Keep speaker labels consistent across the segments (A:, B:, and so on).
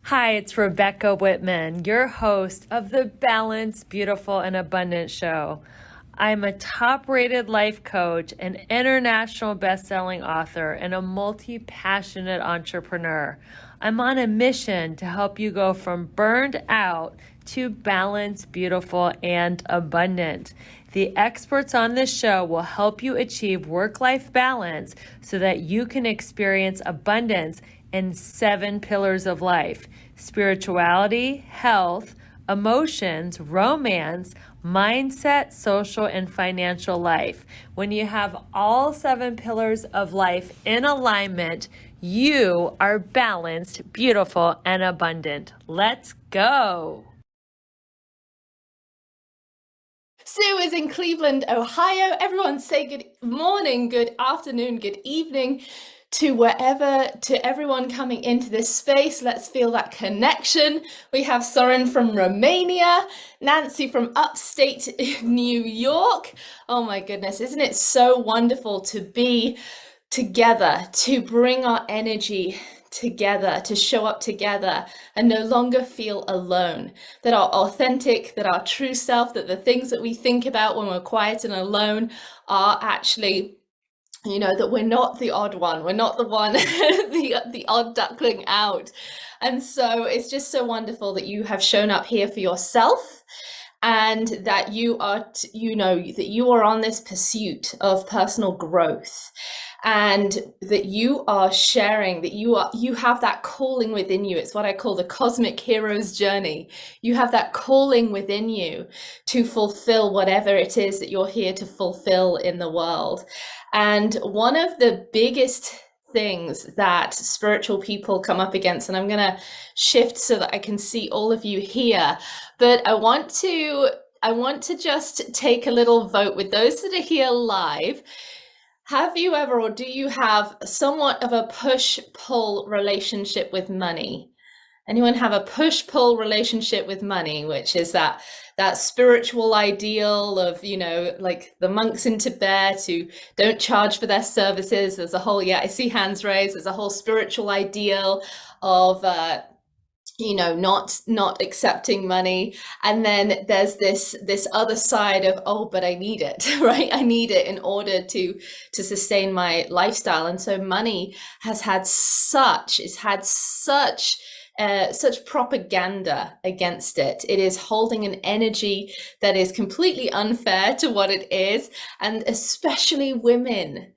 A: Hi, it's Rebecca Whitman, your host of the Balanced, Beautiful, and Abundant Show. I'm a top rated life coach, an international best-selling author, and a multi-passionate entrepreneur. I'm on a mission to help you go from burned out to balanced, beautiful, and abundant. The experts on this show will help you achieve work-life balance so that you can experience abundance in 7 pillars of life: spirituality, health, emotions, romance, mindset, social, and financial life. When you have all 7 pillars of life in alignment, you are balanced, beautiful, and abundant. Let's go.
B: Sue is in Cleveland, Ohio. Everyone say good morning, good afternoon, good evening to everyone coming into this space. Let's feel that connection. We have Soren from Romania, Nancy from upstate New York. Oh my goodness, isn't it so wonderful to be together, to bring our energy together, to show up together and no longer feel alone, that our authentic, that our true self, that the things that we think about when we're quiet and alone are actually, that we're not the odd one, we're not the one, the odd duckling out. And so it's just so wonderful that you have shown up here for yourself, and that you are, that you are on this pursuit of personal growth, and that you are sharing, that you have that calling within you. It's what I call the cosmic hero's journey. You have that calling within you to fulfill whatever it is that you're here to fulfill in the world. And one of the biggest things that spiritual people come up against, and I'm going to shift so that I can see all of you here, but I want to just take a little vote with those that are here live. Have you ever, or do you have somewhat of a push-pull relationship with money? Anyone have a push-pull relationship with money, which is that spiritual ideal of, like the monks in Tibet who don't charge for their services? There's a whole, yeah, I see hands raised. There's a whole spiritual ideal of not accepting money. And then there's this other side of, oh, but I need it, right? I need it in order to sustain my lifestyle. And so money has had such propaganda against it. It is holding an energy that is completely unfair to what it is. And especially women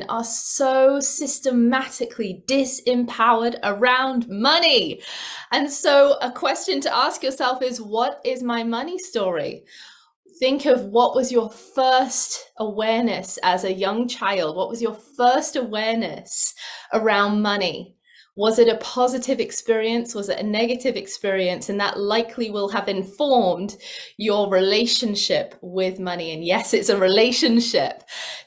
B: are so systematically disempowered around money. And so a question to ask yourself is, what is my money story? Think of what was your first awareness as a young child? What was your first awareness around money? Was it a positive experience? Was it a negative experience? And that likely will have informed your relationship with money. And yes, it's a relationship.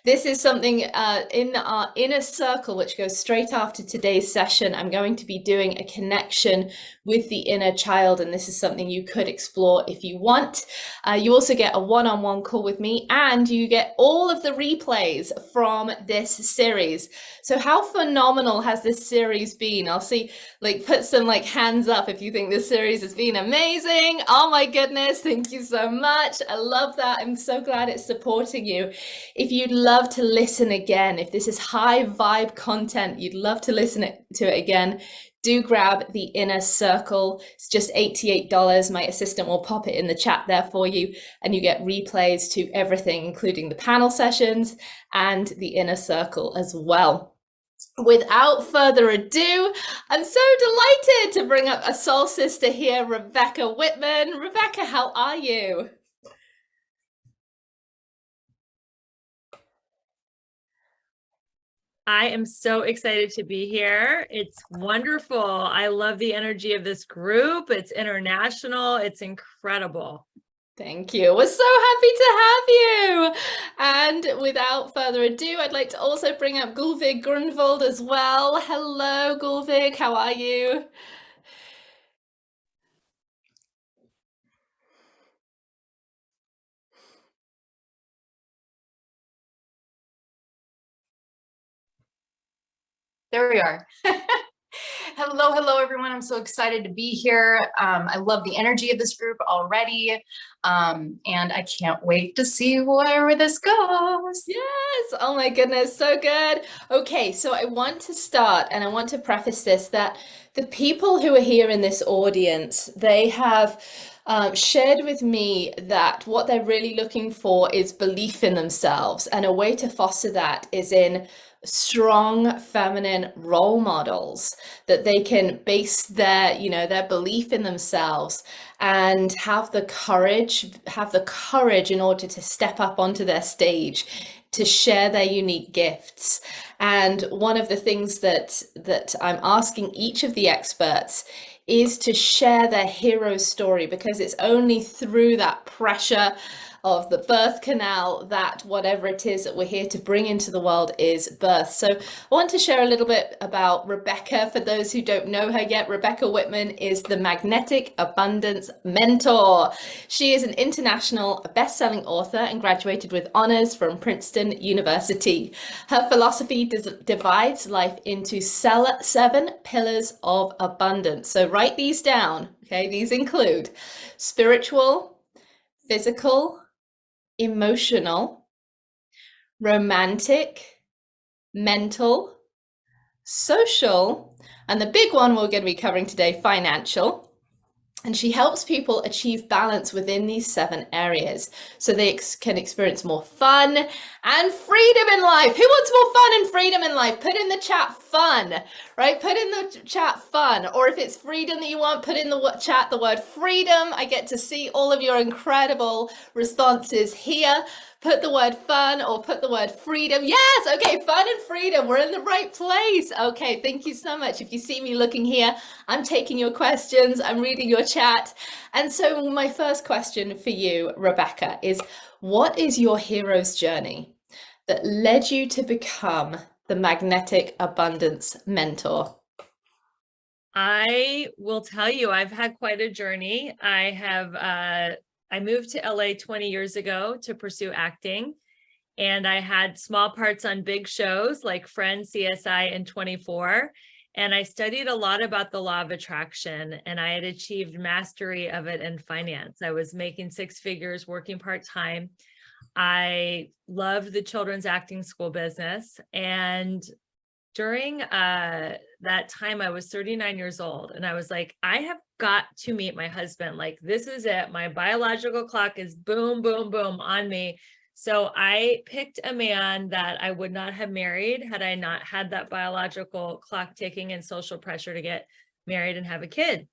B: This is something in our inner circle, which goes straight after today's session. I'm going to be doing a connection with the inner child, and this is something you could explore if you want. You also get a one-on-one call with me, and you get all of the replays from this series. So how phenomenal has this series been? I'll see, put some hands up if you think this series has been amazing. Oh my goodness, thank you so much. I love that. I'm so glad it's supporting you. If you'd love to listen again, if this is high vibe content, you'd love to listen to it again, do grab the inner circle. It's just $88. My assistant will pop it in the chat there for you, and you get replays to everything, including the panel sessions and the inner circle as well. Without further ado, I'm so delighted to bring up a soul sister here, Rebecca Whitman. Rebecca, how are you?
A: I am so excited to be here. It's wonderful. I love the energy of this group. It's international. It's incredible.
B: Thank you. We're so happy to have you. And without further ado, I'd like to also bring up Gulvig Grunwald as well. Hello, Gulvig. How are you?
C: There we are. Hello, everyone. I'm so excited to be here. I love the energy of this group already, and I can't wait to see where this goes.
B: Yes. Oh my goodness. So good. Okay. So I want to start and I want to preface this that the people who are here in this audience, they have shared with me that what they're really looking for is belief in themselves. And a way to foster that is in strong feminine role models that they can base their, their belief in themselves and have the courage in order to step up onto their stage to share their unique gifts. And one of the things that I'm asking each of the experts is to share their hero story, because it's only through that pressure of the birth canal that whatever it is that we're here to bring into the world is birth. So I want to share a little bit about Rebecca. For those who don't know her yet, Rebecca Whitman is the Magnetic Abundance Mentor. She is an international best-selling author and graduated with honors from Princeton University. Her philosophy divides life into 7 pillars of abundance. So write these down, okay? These include spiritual, physical, emotional, romantic, mental, social, and the big one we're going to be covering today, financial. And she helps people achieve balance within these 7 areas so they can experience more fun and freedom in life. Who wants more fun and freedom in life? Put in the chat fun, right? Put in the chat fun. Or if it's freedom that you want, put in the chat the word freedom. I get to see all of your incredible responses here. Put the word fun or put the word freedom. Yes, okay, fun and freedom. We're in the right place. Okay, thank you so much. If you see me looking here, I'm taking your questions, I'm reading your chat. And so my first question for you, Rebecca, is what is your hero's journey that led you to become the Magnetic Abundance Mentor?
A: I will tell you, I've had quite a journey. I moved to LA 20 years ago to pursue acting, and I had small parts on big shows like Friends, CSI, and 24. And I studied a lot about the law of attraction, and I had achieved mastery of it in finance. I was making 6 figures, working part-time. I loved the children's acting school business. And during that time, I was 39 years old, and I was like, I have got to meet my husband. Like, this is it. My biological clock is boom, boom, boom on me. So I picked a man that I would not have married had I not had that biological clock ticking and social pressure to get married and have a kid.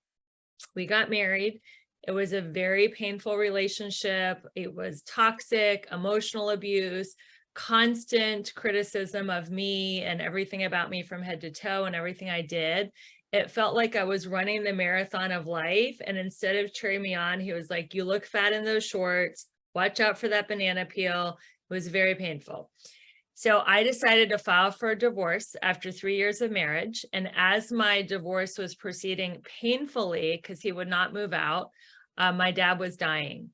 A: We got married. It was a very painful relationship. It was toxic, emotional abuse, constant criticism of me and everything about me from head to toe and everything I did. It felt like I was running the marathon of life. And instead of cheering me on, he was like, you look fat in those shorts. Watch out for that banana peel. It was very painful. So I decided to file for a divorce after 3 years of marriage. And as my divorce was proceeding painfully, because he would not move out, my dad was dying.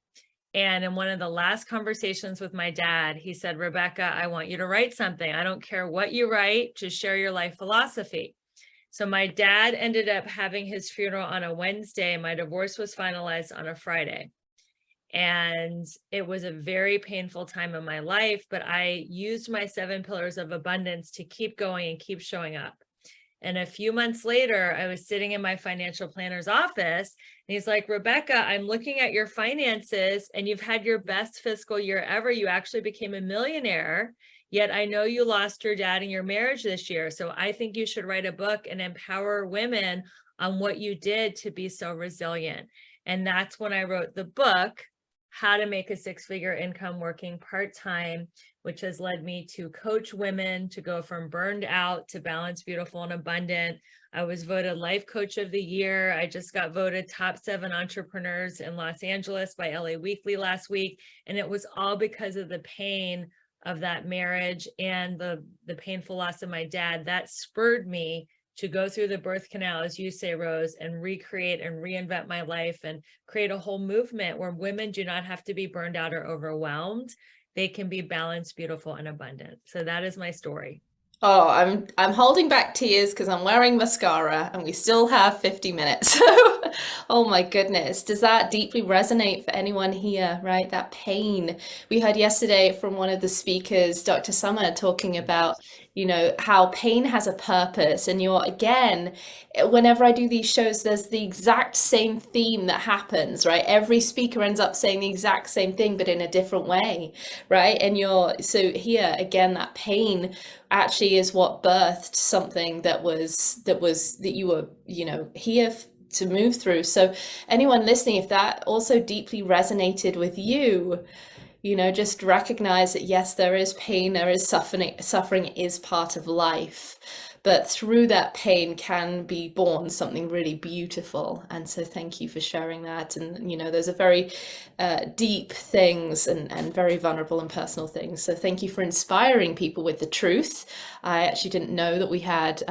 A: And in one of the last conversations with my dad, he said, Rebecca, I want you to write something. I don't care what you write, just share your life philosophy. So my dad ended up having his funeral on a Wednesday. My divorce was finalized on a Friday. And it was a very painful time in my life, but I used my 7 pillars of abundance to keep going and keep showing up. And a few months later, I was sitting in my financial planner's office, and he's like, Rebecca, I'm looking at your finances, and you've had your best fiscal year ever. You actually became a millionaire, yet I know you lost your dad in your marriage this year. So I think you should write a book and empower women on what you did to be so resilient. And that's when I wrote the book, How to Make a 6-Figure Income Working Part-Time, which has led me to coach women to go from burned out to balanced, beautiful, and abundant. I was voted Life Coach of the Year. I just got voted top 7 entrepreneurs in Los Angeles by LA Weekly last week. And it was all because of the pain of that marriage and the painful loss of my dad. That spurred me to go through the birth canal, as you say, Rose, and recreate and reinvent my life and create a whole movement where women do not have to be burned out or overwhelmed. They can be balanced, beautiful, and abundant. So that is my story.
B: Oh, I'm holding back tears because I'm wearing mascara and we still have 50 minutes. So, oh my goodness, does that deeply resonate for anyone here, right? That pain. We heard yesterday from one of the speakers, Dr. Summer, talking about, how pain has a purpose. And again, whenever I do these shows, there's the exact same theme that happens, right? Every speaker ends up saying the exact same thing, but in a different way, right? So here again, that pain actually is what birthed something that you were, here to move through. So anyone listening, if that also deeply resonated with you, just recognize that yes, there is pain, there is suffering is part of life, but through that pain can be born something really beautiful. And so thank you for sharing that. And those are very deep things, and very vulnerable and personal things. So thank you for inspiring people with the truth. I actually didn't know that we had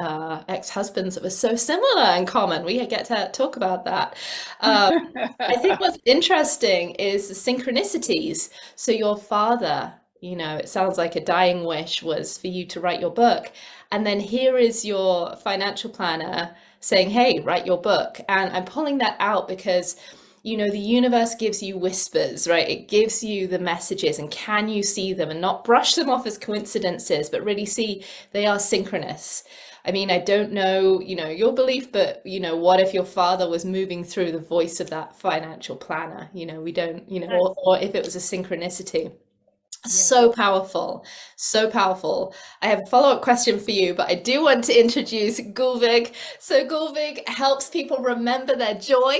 B: ex-husbands that were so similar in common. We get to talk about that. I think what's interesting is the synchronicities. So your father, it sounds like a dying wish was for you to write your book. And then here is your financial planner saying, hey, write your book. And I'm pulling that out because, the universe gives you whispers, right? It gives you the messages, and can you see them and not brush them off as coincidences, but really see they are synchronous. I mean, I don't know, your belief, but, what if your father was moving through the voice of that financial planner? We don't, or if it was a synchronicity.
A: Yeah.
B: So powerful, so powerful. I have a follow-up question for you, but I do want to introduce Gulvig. So Gulvig helps people remember their joy,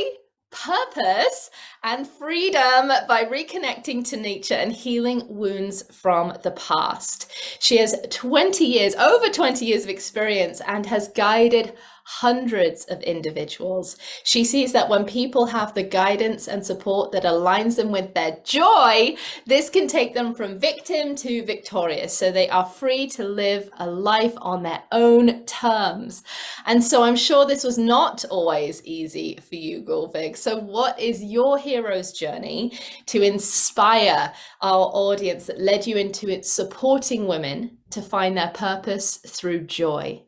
B: purpose, and freedom by reconnecting to nature and healing wounds from the past. She has over 20 years of experience, and has guided hundreds of individuals. She sees that when people have the guidance and support that aligns them with their joy, this can take them from victim to victorious. So they are free to live a life on their own terms. And so I'm sure this was not always easy for you, Gulvig. So what is your hero's journey to inspire our audience that led you into it supporting women to find their purpose through joy?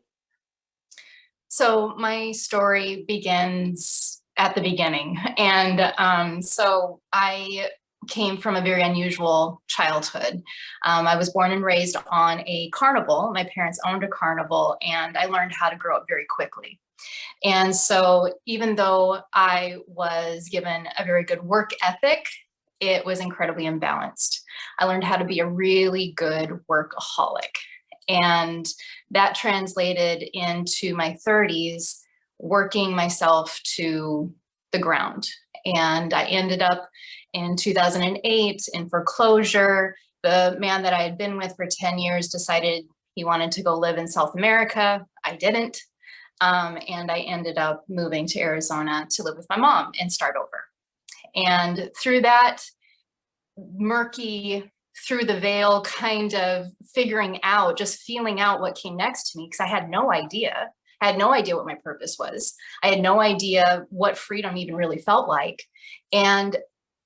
C: So my story begins at the beginning. And so I came from a very unusual childhood. I was born and raised on a carnival. My parents owned a carnival, and I learned how to grow up very quickly. And so even though I was given a very good work ethic, it was incredibly imbalanced. I learned how to be a really good workaholic. And that translated into my 30s, working myself to the ground. And I ended up in 2008 in foreclosure. The man that I had been with for 10 years decided he wanted to go live in South America. I didn't. And I ended up moving to Arizona to live with my mom and start over. And through that murky, through the veil kind of figuring out, just feeling out what came next to me, because I had no idea. I had no idea what my purpose was. I had no idea what freedom even really felt like. And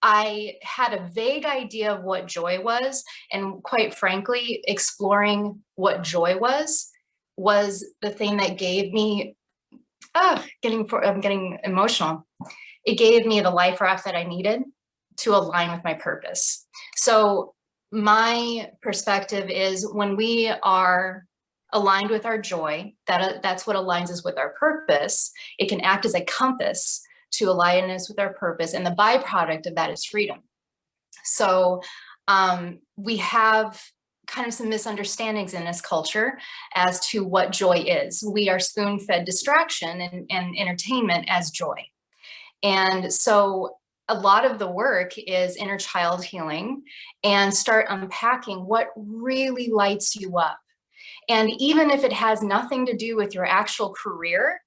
C: I had a vague idea of what joy was. And quite frankly, exploring what joy was the thing that gave me, I'm getting emotional. It gave me the life raft that I needed to align with my purpose. So my perspective is when we are aligned with our joy, that's what aligns us with our purpose. It can act as a compass to align us with our purpose. And the byproduct of that is freedom. So we have kind of some misunderstandings in this culture as to what joy is. We are spoon-fed distraction and entertainment as joy. And so a lot of the work is inner child healing, and start unpacking what really lights you up. And even if it has nothing to do with your actual career,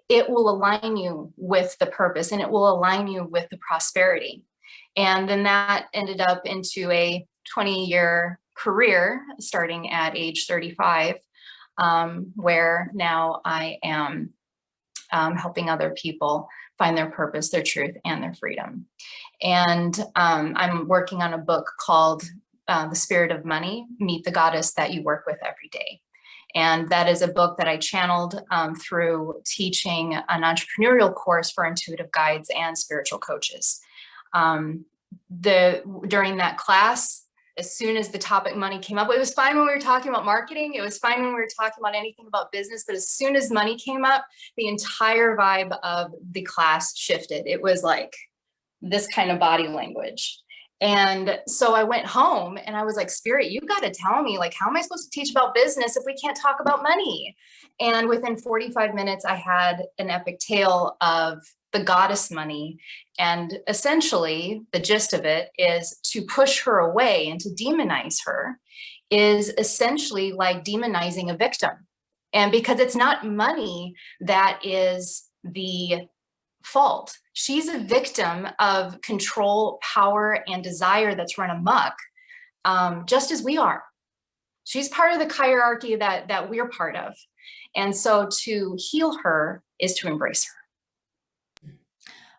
C: it will align you with the purpose, and it will align you with the prosperity. And then that ended up into a 20-year career starting at age 35, where now I am helping other people find their purpose, their truth, and their freedom. And I'm working on a book called The Spirit of Money, Meet the Goddess That You Work With Every Day. And that is a book that I channeled through teaching an entrepreneurial course for intuitive guides and spiritual coaches. During that class, as soon as the topic money came up, it was fine when we were talking about marketing. It was fine when we were talking about anything about business. But as soon as money came up, the entire vibe of the class shifted. It was like this kind of body language. And so I went home and I was like, Spirit, you got to tell me, like, how am I supposed to teach about business if we can't talk about money? And within 45 minutes, I had an epic tale of the goddess money. And essentially, the gist of it is to push her away and to demonize her is essentially like demonizing a victim. And because it's not money that is the fault. She's a victim of control, power, and desire that's run amok, just as we are. She's part of the hierarchy that we're part of. And so to heal her is to embrace her.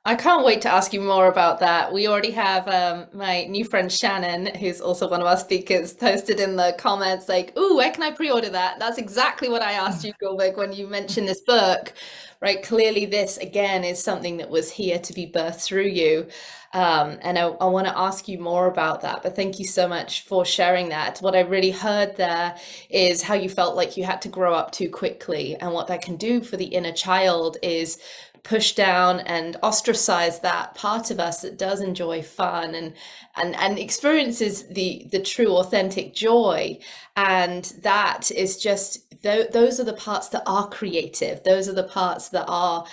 B: I can't wait to ask you more about that. We already have my new friend Shannon, who's also one of our speakers, posted in the comments like, "Ooh, where can I pre-order that?" That's exactly what I asked you, Gulbig, when you mentioned this book, right? Clearly this, again, is something that was here to be birthed through you. And I want to ask you more about that, but thank you so much for sharing that. What I really heard there is how you felt like you had to grow up too quickly, and what that can do for the inner child is push down and ostracize that part of us that does enjoy fun and experiences the true authentic joy. And that is just those are the parts that are creative. Those are the parts that are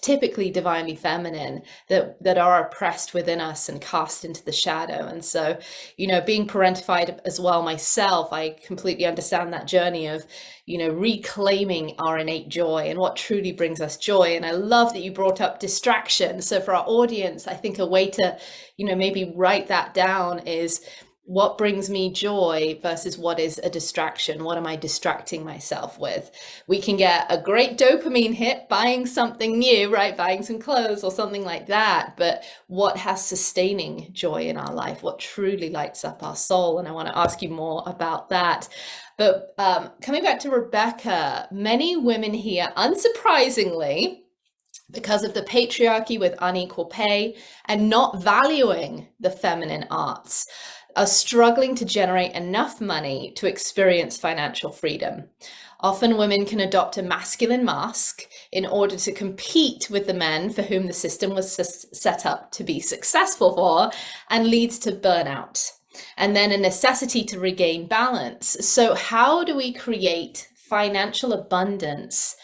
B: typically divinely feminine, that are oppressed within us and cast into the shadow. And so, being parentified as well myself, I completely understand that journey of, reclaiming our innate joy and what truly brings us joy. And I love that you brought up distraction. So for our audience, I think a way to, maybe write that down is, what brings me joy versus what is a distraction? What am I distracting myself with? We can get a great dopamine hit buying something new, right? Buying some clothes or something like that. But what has sustaining joy in our life? What truly lights up our soul? And I want to ask you more about that. But coming back to Rebecca, many women here, unsurprisingly, because of the patriarchy with unequal pay and not valuing the feminine arts, are struggling to generate enough money to experience financial freedom. Often women can adopt a masculine mask in order to compete with the men for whom the system was set up to be successful for, and leads to burnout, and then a necessity to regain balance. So how do we create financial abundance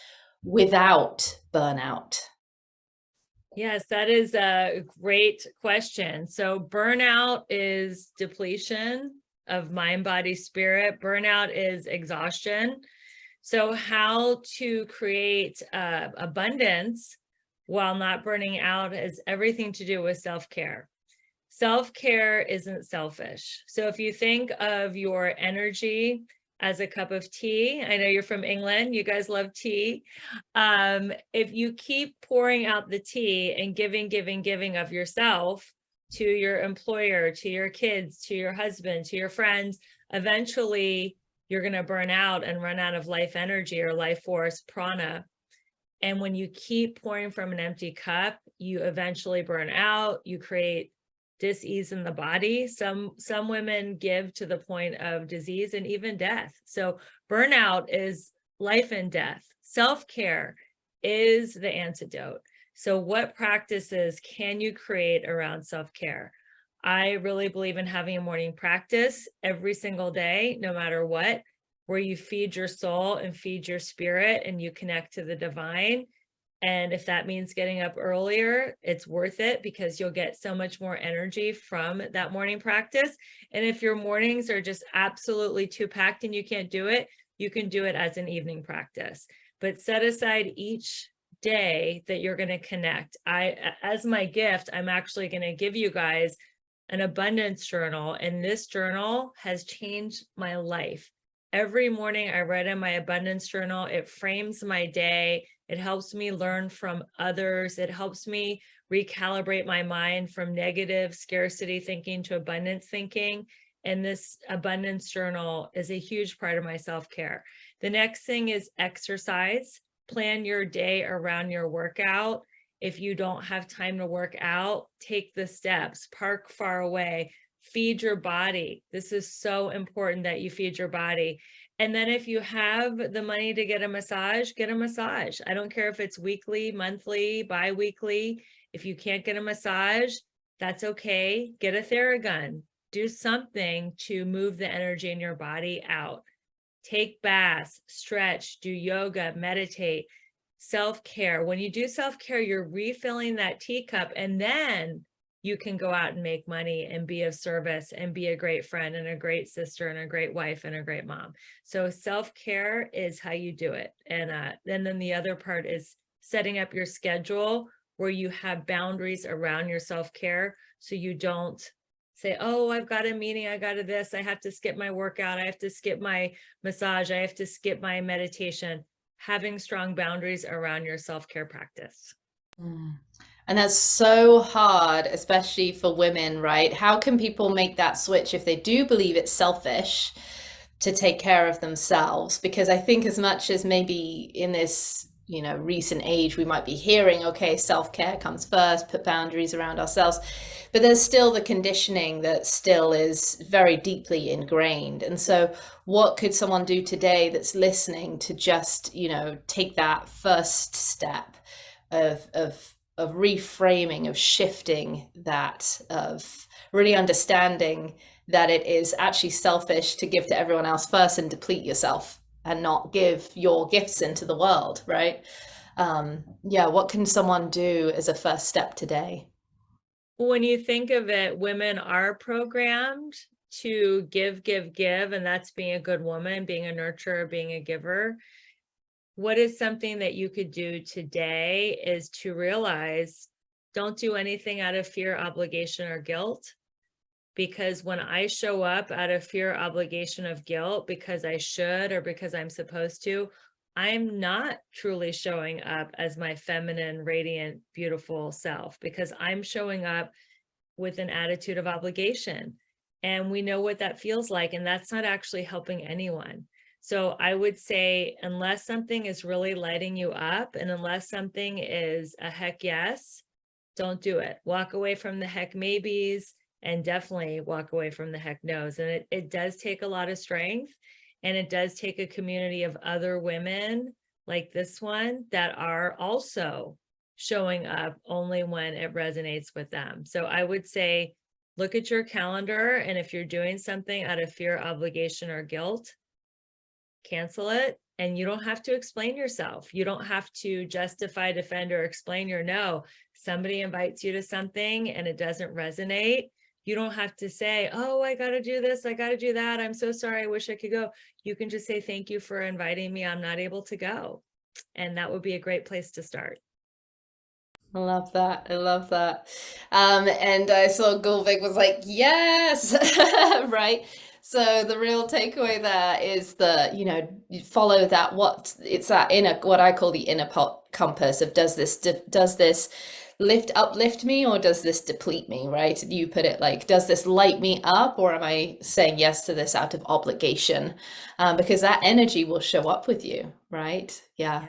B: without burnout?
A: Yes, that is a great question. So burnout is depletion of mind, body, spirit. Burnout is exhaustion. So how to create abundance while not burning out has everything to do with self-care. Self-care isn't selfish. So if you think of your energy as a cup of tea, I know you're from England, you guys love tea. If you keep pouring out the tea and giving of yourself to your employer, to your kids, to your husband, to your friends, eventually you're going to burn out and run out of life energy or life force, prana. And when you keep pouring from an empty cup, you eventually burn out, you create dis-ease in the body. Some women give to the point of disease and even death. So burnout is life and death. Self-care is the antidote. So what practices can you create around self-care? I really believe in having a morning practice every single day, no matter what, where you feed your soul and feed your spirit and you connect to the divine. And if that means getting up earlier, it's worth it because you'll get so much more energy from that morning practice. And if your mornings are just absolutely too packed and you can't do it, you can do it as an evening practice. But set aside each day that you're going to connect. As my gift, I'm actually going to give you guys an abundance journal. And this journal has changed my life. Every morning I write in my abundance journal. It frames my day. It helps me learn from others. It helps me recalibrate my mind from negative scarcity thinking to abundance thinking. And this abundance journal is a huge part of my self-care. The next thing is exercise. Plan your day around your workout. If you don't have time to work out, take the steps, park far away, feed your body. This is so important that you feed your body. And then if you have the money to get a massage, get a massage. I don't care if it's weekly, monthly, bi-weekly. If you can't get a massage, that's okay. Get a Theragun. Do something to move the energy in your body out. Take baths, stretch, do yoga, meditate, self-care. When you do self-care, you're refilling that teacup, and then you can go out and make money and be of service and be a great friend and a great sister and a great wife and a great mom. So self-care is how you do it. And then the other part is setting up your schedule where you have boundaries around your self-care, so you don't say, oh, I've got a meeting, I got to this, I have to skip my workout, I have to skip my massage, I have to skip my meditation. Having strong boundaries around your self-care practice.
B: And that's so hard, especially for women, right? How can people make that switch if they do believe it's selfish to take care of themselves? Because I think as much as maybe in this, recent age, we might be hearing, okay, self-care comes first, put boundaries around ourselves, but there's still the conditioning that still is very deeply ingrained. And so what could someone do today that's listening to just, take that first step of reframing, of shifting that, of really understanding that it is actually selfish to give to everyone else first and deplete yourself and not give your gifts into the world, right? What can someone do as a first step today?
A: When you think of it, women are programmed to give, and that's being a good woman, being a nurturer, being a giver. What is something that you could do today is to realize, don't do anything out of fear, obligation, or guilt. Because when I show up out of fear, obligation, of guilt, because I should or because I'm supposed to, I'm not truly showing up as my feminine, radiant, beautiful self, because I'm showing up with an attitude of obligation. And we know what that feels like, and that's not actually helping anyone. So I would say, unless something is really lighting you up, and unless something is a heck yes, don't do it. Walk away from the heck maybes, and definitely walk away from the heck no's. And it does take a lot of strength, and it does take a community of other women like this one that are also showing up only when it resonates with them. So I would say, look at your calendar, and if you're doing something out of fear, obligation, or guilt, cancel it. And you don't have to explain yourself. You don't have to justify, defend, or explain your no. Somebody invites you to something and it doesn't resonate. You don't have to say, oh, I got to do this, I got to do that, I'm so sorry, I wish I could go. You can just say, thank you for inviting me, I'm not able to go. And that would be a great place to start.
B: I love that. I love that. And I saw Gulvik was like, yes, right? So the real takeaway there is that, you follow that, it's that inner, what I call the inner compass of, does this uplift me, or does this deplete me, right? You put it like, does this light me up, or am I saying yes to this out of obligation? Because that energy will show up with you, right? Yeah.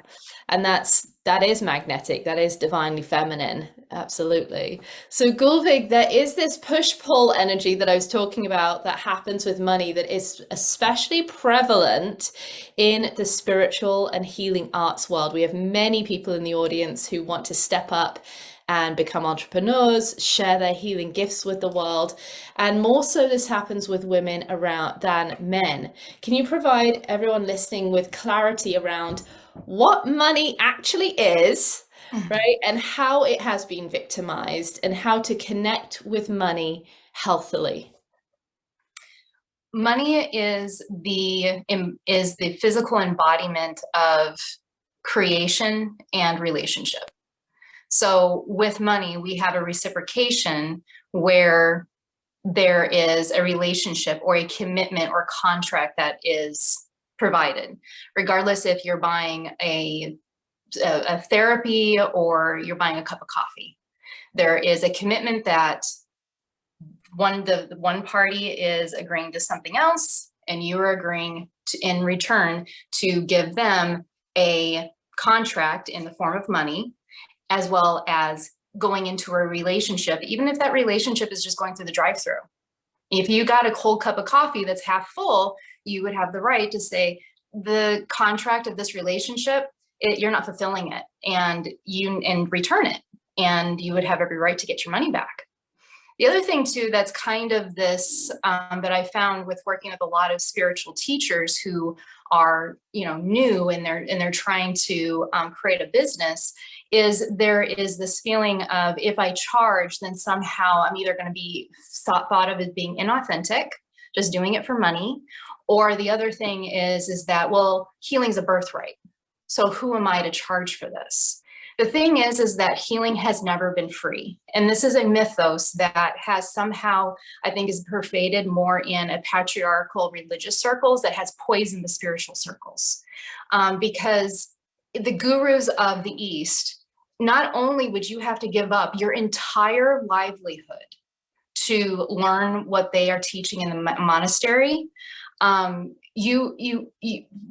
B: And that is magnetic, that is divinely feminine, absolutely. So Gulvik, there is this push-pull energy that I was talking about that happens with money that is especially prevalent in the spiritual and healing arts world. We have many people in the audience who want to step up and become entrepreneurs, share their healing gifts with the world. And more so this happens with women around than men. Can you provide everyone listening with clarity around what money actually is, right? And how it has been victimized, and how to connect with money healthily?
C: Money is the physical embodiment of creation and relationship. So with money, we have a reciprocation where there is a relationship or a commitment or contract that is provided, regardless if you're buying a therapy or you're buying a cup of coffee. There is a commitment that the one party is agreeing to something else, and you are agreeing to, in return, to give them a contract in the form of money, as well as going into a relationship, even if that relationship is just going through the drive-through. If you got a cold cup of coffee that's half full, you would have the right to say, the contract of this relationship, you're not fulfilling it, and return it, and you would have every right to get your money back. The other thing too, that's kind of this that I found with working with a lot of spiritual teachers who are, new and they're trying to create a business, is there is this feeling of, if I charge, then somehow I'm either going to be thought of as being inauthentic, just doing it for money, or the other thing is that, well, healing's a birthright, so who am I to charge for this? The thing is that healing has never been free. And this is a mythos that has somehow, I think, is pervaded more in a patriarchal religious circles that has poisoned the spiritual circles. Because the gurus of the East, not only would you have to give up your entire livelihood to learn what they are teaching in the monastery,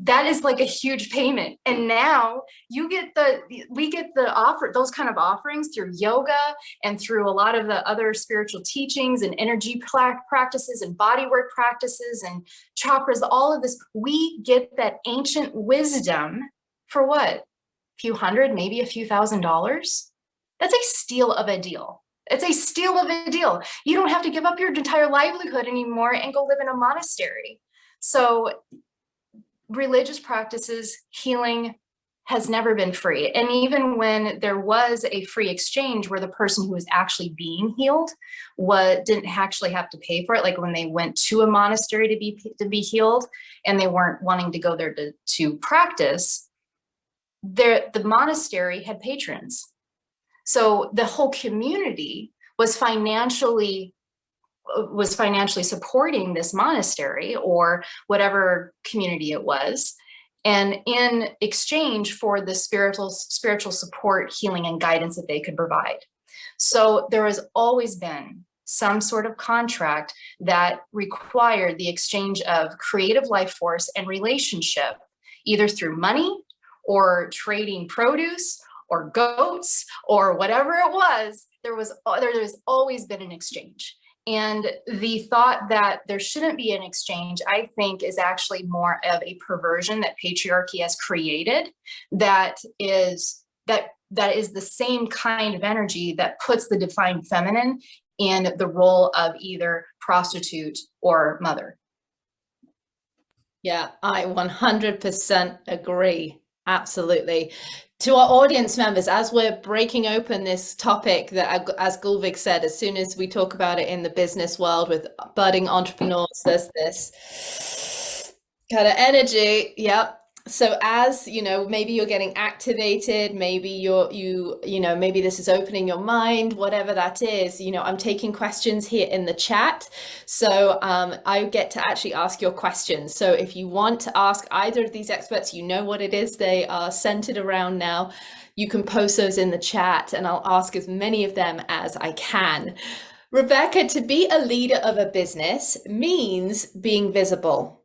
C: that is like a huge payment. And now we get the offer, those kind of offerings through yoga and through a lot of the other spiritual teachings and energy practices and bodywork practices and chakras, all of this. We get that ancient wisdom for what? A few hundred, maybe a few $1,000s. That's a steal of a deal. It's a steal of a deal. You don't have to give up your entire livelihood anymore and go live in a monastery. So religious practices, healing has never been free. And even when there was a free exchange where the person who was actually being healed didn't actually have to pay for it, like when they went to a monastery to be healed and they weren't wanting to go there to practice, the monastery had patrons. So the whole community was financially supporting this monastery or whatever community it was, and in exchange for the spiritual support, healing, and guidance that they could provide. So there has always been some sort of contract that required the exchange of creative life force and relationship, either through money or trading produce or goats or whatever it was. There's always been an exchange. And the thought that there shouldn't be an exchange, I think, is actually more of a perversion that patriarchy has created, that is the same kind of energy that puts the divine feminine in the role of either prostitute or mother.
B: Yeah, I 100% agree. Absolutely. To our audience members, as we're breaking open this topic that, as Gulvik said, as soon as we talk about it in the business world with budding entrepreneurs, there's this kind of energy. Yep. So as maybe you're getting activated, maybe maybe this is opening your mind, whatever that is, I'm taking questions here in the chat. So I get to actually ask your questions. So if you want to ask either of these experts, what it is they are centered around now, you can post those in the chat and I'll ask as many of them as I can. Rebecca, to be a leader of a business means being visible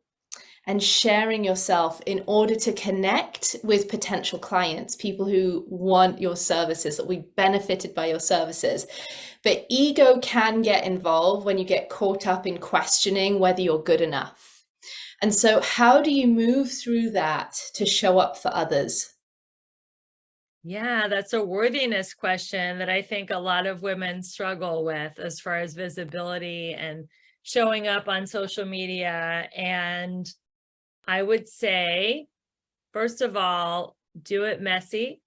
B: and sharing yourself in order to connect with potential clients, people who want your services, that will be benefited by your services. But ego can get involved when you get caught up in questioning whether you're good enough. And so how do you move through that to show up for others?
A: Yeah, that's a worthiness question that I think a lot of women struggle with as far as visibility and showing up on social media. And I would say, first of all, do it messy.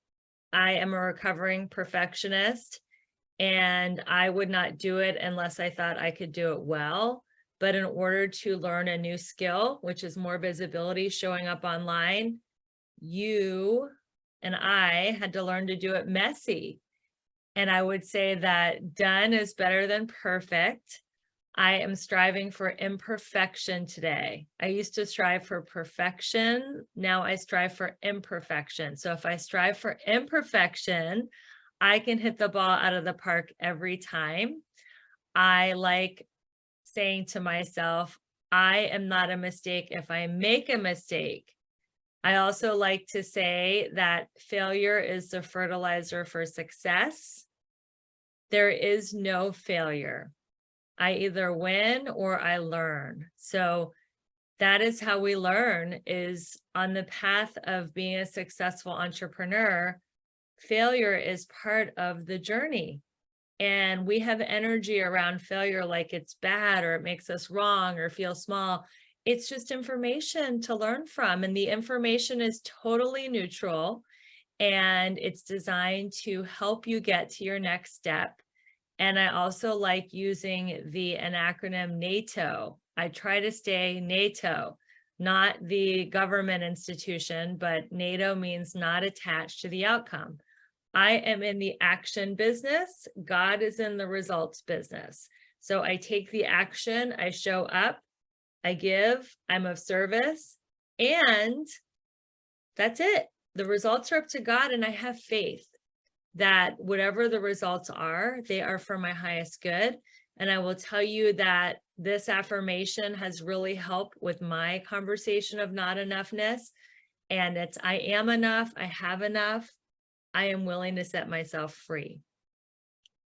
A: I am a recovering perfectionist, and I would not do it unless I thought I could do it well. But in order to learn a new skill, which is more visibility, showing up online, you and I had to learn to do it messy. And I would say that done is better than perfect. I am striving for imperfection today. I used to strive for perfection. Now I strive for imperfection. So if I strive for imperfection, I can hit the ball out of the park every time. I like saying to myself, I am not a mistake if I make a mistake. I also like to say that failure is the fertilizer for success. There is no failure. I either win or I learn. So that is how we learn, is on the path of being a successful entrepreneur. Failure is part of the journey. And we have energy around failure like it's bad or it makes us wrong or feel small. It's just information to learn from. And the information is totally neutral and it's designed to help you get to your next step. And I also like using an acronym NATO. I try to stay NATO, not the government institution, but NATO means not attached to the outcome. I am in the action business. God is in the results business. So I take the action, I show up, I give, I'm of service, and that's it. The results are up to God, and I have faith that whatever the results are, they are for my highest good. And I will tell you that this affirmation has really helped with my conversation of not enoughness. And it's, I am enough, I have enough. I am willing to set myself free.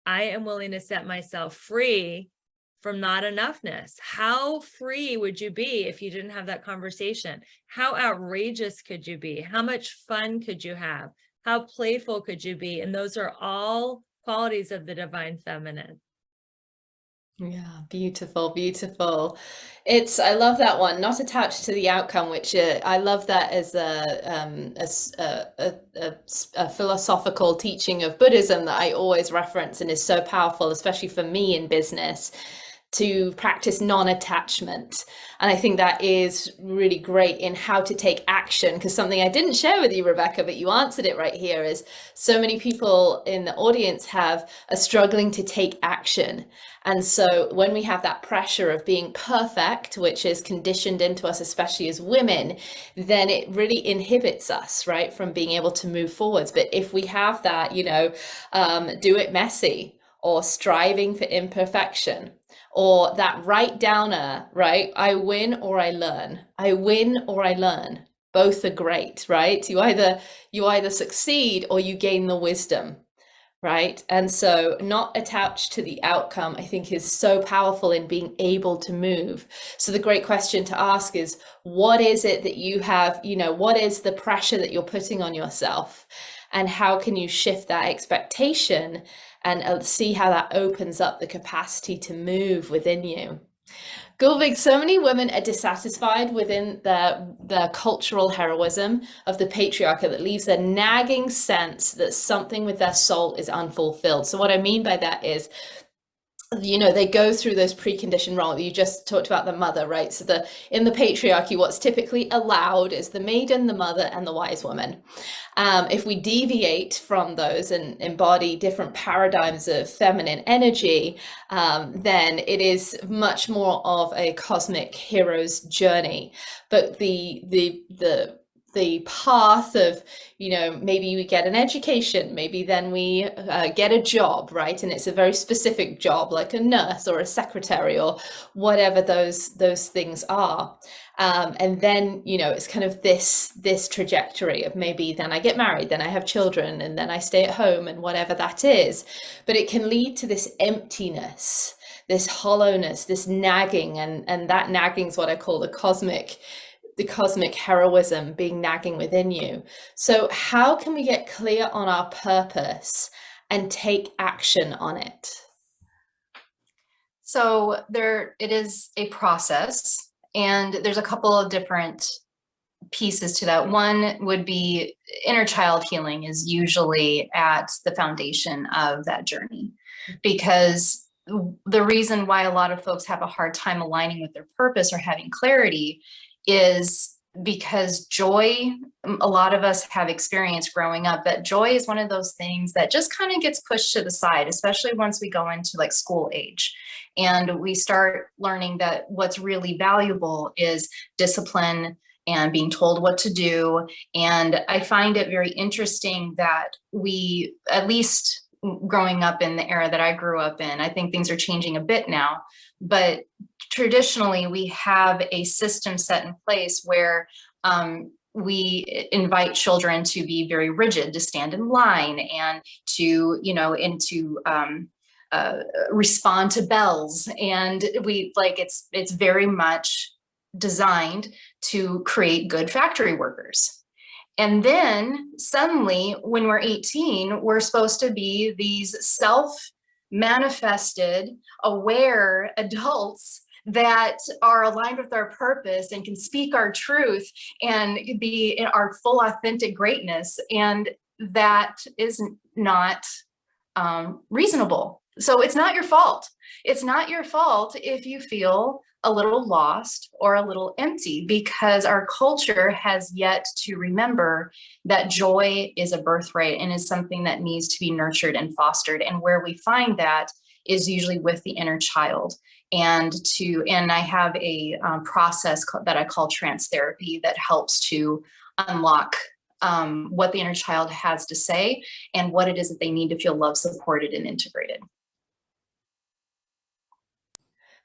A: I am willing to set myself free from not enoughness. How free would you be if you didn't have that conversation? How outrageous could you be? How much fun could you have? How playful could you be? And those are all qualities of the divine feminine.
B: Yeah, beautiful, beautiful. I love that one, not attached to the outcome, which I love that as a philosophical teaching of Buddhism that I always reference and is so powerful, especially for me in business, to practice non-attachment. And I think that is really great in how to take action, because something I didn't share with you, Rebecca, but you answered it right here, is so many people in the audience are struggling to take action. And so when we have that pressure of being perfect, which is conditioned into us, especially as women, then it really inhibits us, right, from being able to move forwards. But if we have that, do it messy, or striving for imperfection, or that right downer, right? I win or I learn. I win or I learn. Both are great, right? You either succeed or you gain the wisdom, right? And so not attached to the outcome, I think, is so powerful in being able to move. So the great question to ask is, what is it that you have, what is the pressure that you're putting on yourself? And how can you shift that expectation and see how that opens up the capacity to move within you? Gulvig, so many women are dissatisfied within the cultural heroism of the patriarchy that leaves a nagging sense that something with their soul is unfulfilled. So what I mean by that is, they go through those preconditioned roles. You just talked about the mother, right? So in the patriarchy, what's typically allowed is the maiden, the mother, and the wise woman. If we deviate from those and embody different paradigms of feminine energy, then it is much more of a cosmic hero's journey. But the path of, maybe we get an education, maybe then we get a job, right? And it's a very specific job, like a nurse or a secretary or whatever those things are. And then, it's kind of this trajectory of maybe then I get married, then I have children, and then I stay at home, and whatever that is. But it can lead to this emptiness, this hollowness, this nagging, and that nagging is what I call the cosmic heroism, being nagging within you. So how can we get clear on our purpose and take action on it?
C: So it is a process, and there's a couple of different pieces to that. One would be inner child healing is usually at the foundation of that journey, because the reason why a lot of folks have a hard time aligning with their purpose or having clarity is because joy, a lot of us have experienced growing up, that joy is one of those things that just kind of gets pushed to the side, especially once we go into like school age and we start learning that what's really valuable is discipline and being told what to do. And I find it very interesting that we, at least growing up in the era that I grew up in. I think things are changing a bit now, but traditionally we have a system set in place where we invite children to be very rigid, to stand in line and to, respond to bells. And it's very much designed to create good factory workers. And then suddenly, when we're 18, we're supposed to be these self-manifested, aware adults that are aligned with our purpose and can speak our truth and be in our full authentic greatness. And that is not reasonable. So it's not your fault. It's not your fault if you feel a little lost or a little empty, because our culture has yet to remember that joy is a birthright and is something that needs to be nurtured and fostered. And where we find that is usually with the inner child. And I have a process that I call trance therapy that helps to unlock what the inner child has to say and what it is that they need to feel loved, supported, and integrated.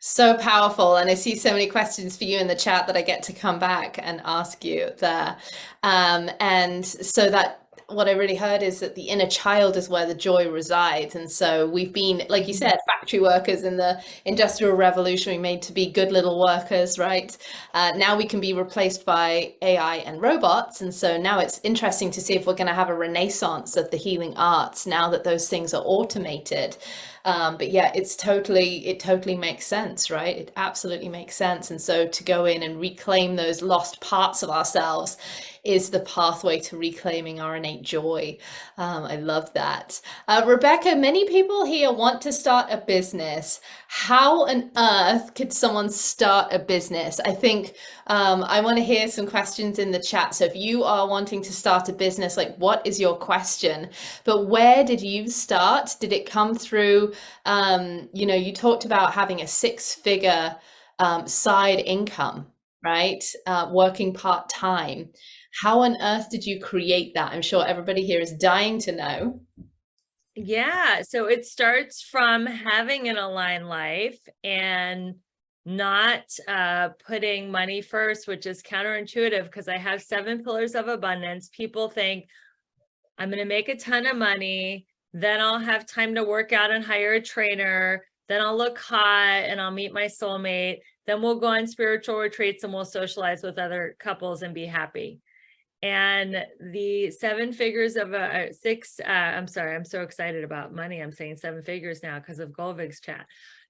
B: So powerful. And I see so many questions for you in the chat that I get to come back and ask you there. And so that what I really heard is that the inner child is where the joy resides. And so we've been, like you said, factory workers in the Industrial Revolution, we made to be good little workers, right? Now we can be replaced by AI and robots. And so now it's interesting to see if we're going to have a renaissance of the healing arts now that those things are automated. But yeah, it totally makes sense, right? It absolutely makes sense. And so to go in and reclaim those lost parts of ourselves is the pathway to reclaiming our innate joy. I love that. Rebecca, many people here want to start a business. How on earth could someone start a business? I think I want to hear some questions in the chat. So if you are wanting to start a business, like, what is your question? But where did you start? Did it come through, you talked about having a 6-figure side income, right? Working part-time. How on earth did you create that? I'm sure everybody here is dying to know.
A: Yeah, so it starts from having an aligned life and not putting money first, which is counterintuitive because I have 7 pillars of abundance. People think I'm going to make a ton of money, then I'll have time to work out and hire a trainer, then I'll look hot and I'll meet my soulmate, then we'll go on spiritual retreats and we'll socialize with other couples and be happy. And the 7 figures of I'm sorry, I'm so excited about money. I'm saying 7 figures now because of Golvig's chat.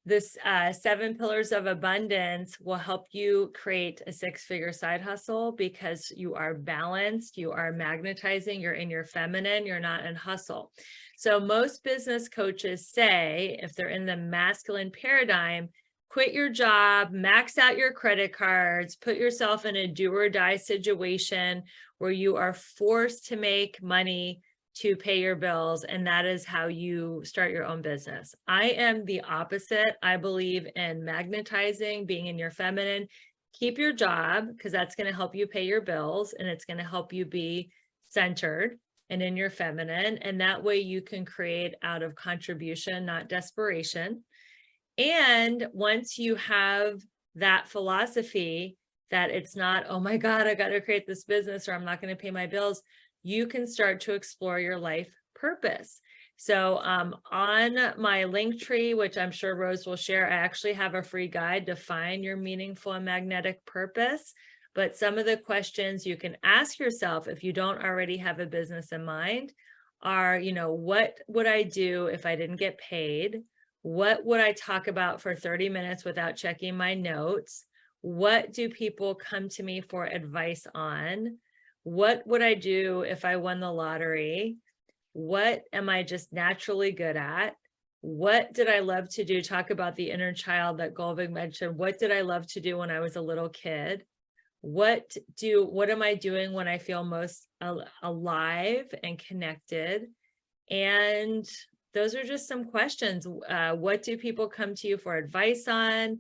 A: This 7 pillars of abundance will help you create a 6-figure side hustle because you are balanced, you are magnetizing, you're in your feminine, you're not in hustle. So most business coaches say, if they're in the masculine paradigm, quit your job, max out your credit cards, put yourself in a do or die situation where you are forced to make money to pay your bills. And that is how you start your own business. I am the opposite. I believe in magnetizing, being in your feminine. Keep your job because that's going to help you pay your bills and it's going to help you be centered and in your feminine. And that way you can create out of contribution, not desperation. And once you have that philosophy that it's not, oh my God, I got to create this business or I'm not going to pay my bills, you can start to explore your life purpose. So on my link tree, which I'm sure Rose will share, I actually have a free guide to find your meaningful and magnetic purpose. But some of the questions you can ask yourself if you don't already have a business in mind are, what would I do if I didn't get paid? What would I talk about for 30 minutes without checking my notes? What do people come to me for advice on? What would I do if I won the lottery? What am I just naturally good at? What did I love to do? Talk about the inner child that Golvig mentioned. What did I love to do when I was a little kid? What am I doing when I feel most alive and connected? And those are just some questions. What do people come to you for advice on?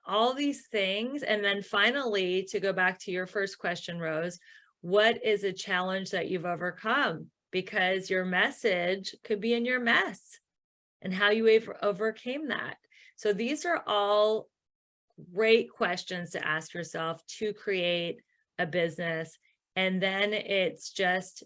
A: All these things. And then finally, to go back to your first question, Rose, what is a challenge that you've overcome? because your message could be in your mess and how you overcame that. So these are all great questions to ask yourself to create a business. And then it's just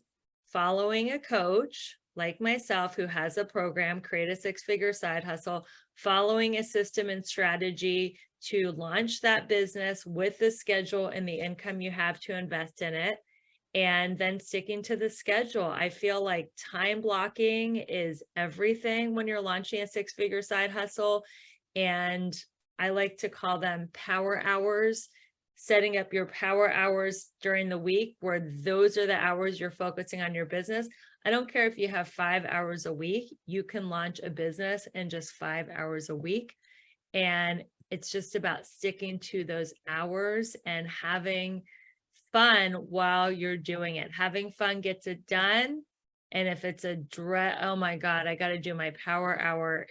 A: following a coach like myself who has a program, Create a Six-Figure Side Hustle, following a system and strategy to launch that business with the schedule and the income you have to invest in it, and then sticking to the schedule. I feel like time blocking is everything when you're launching a six-figure side hustle. And I like to call them power hours, setting up your power hours during the week where those are the hours you're focusing on your business. I don't care if you have 5 hours a week, you can launch a business in just 5 hours a week. And it's just about sticking to those hours and having fun while you're doing it. Having fun gets it done. And if it's oh my God, I got to do my power hour,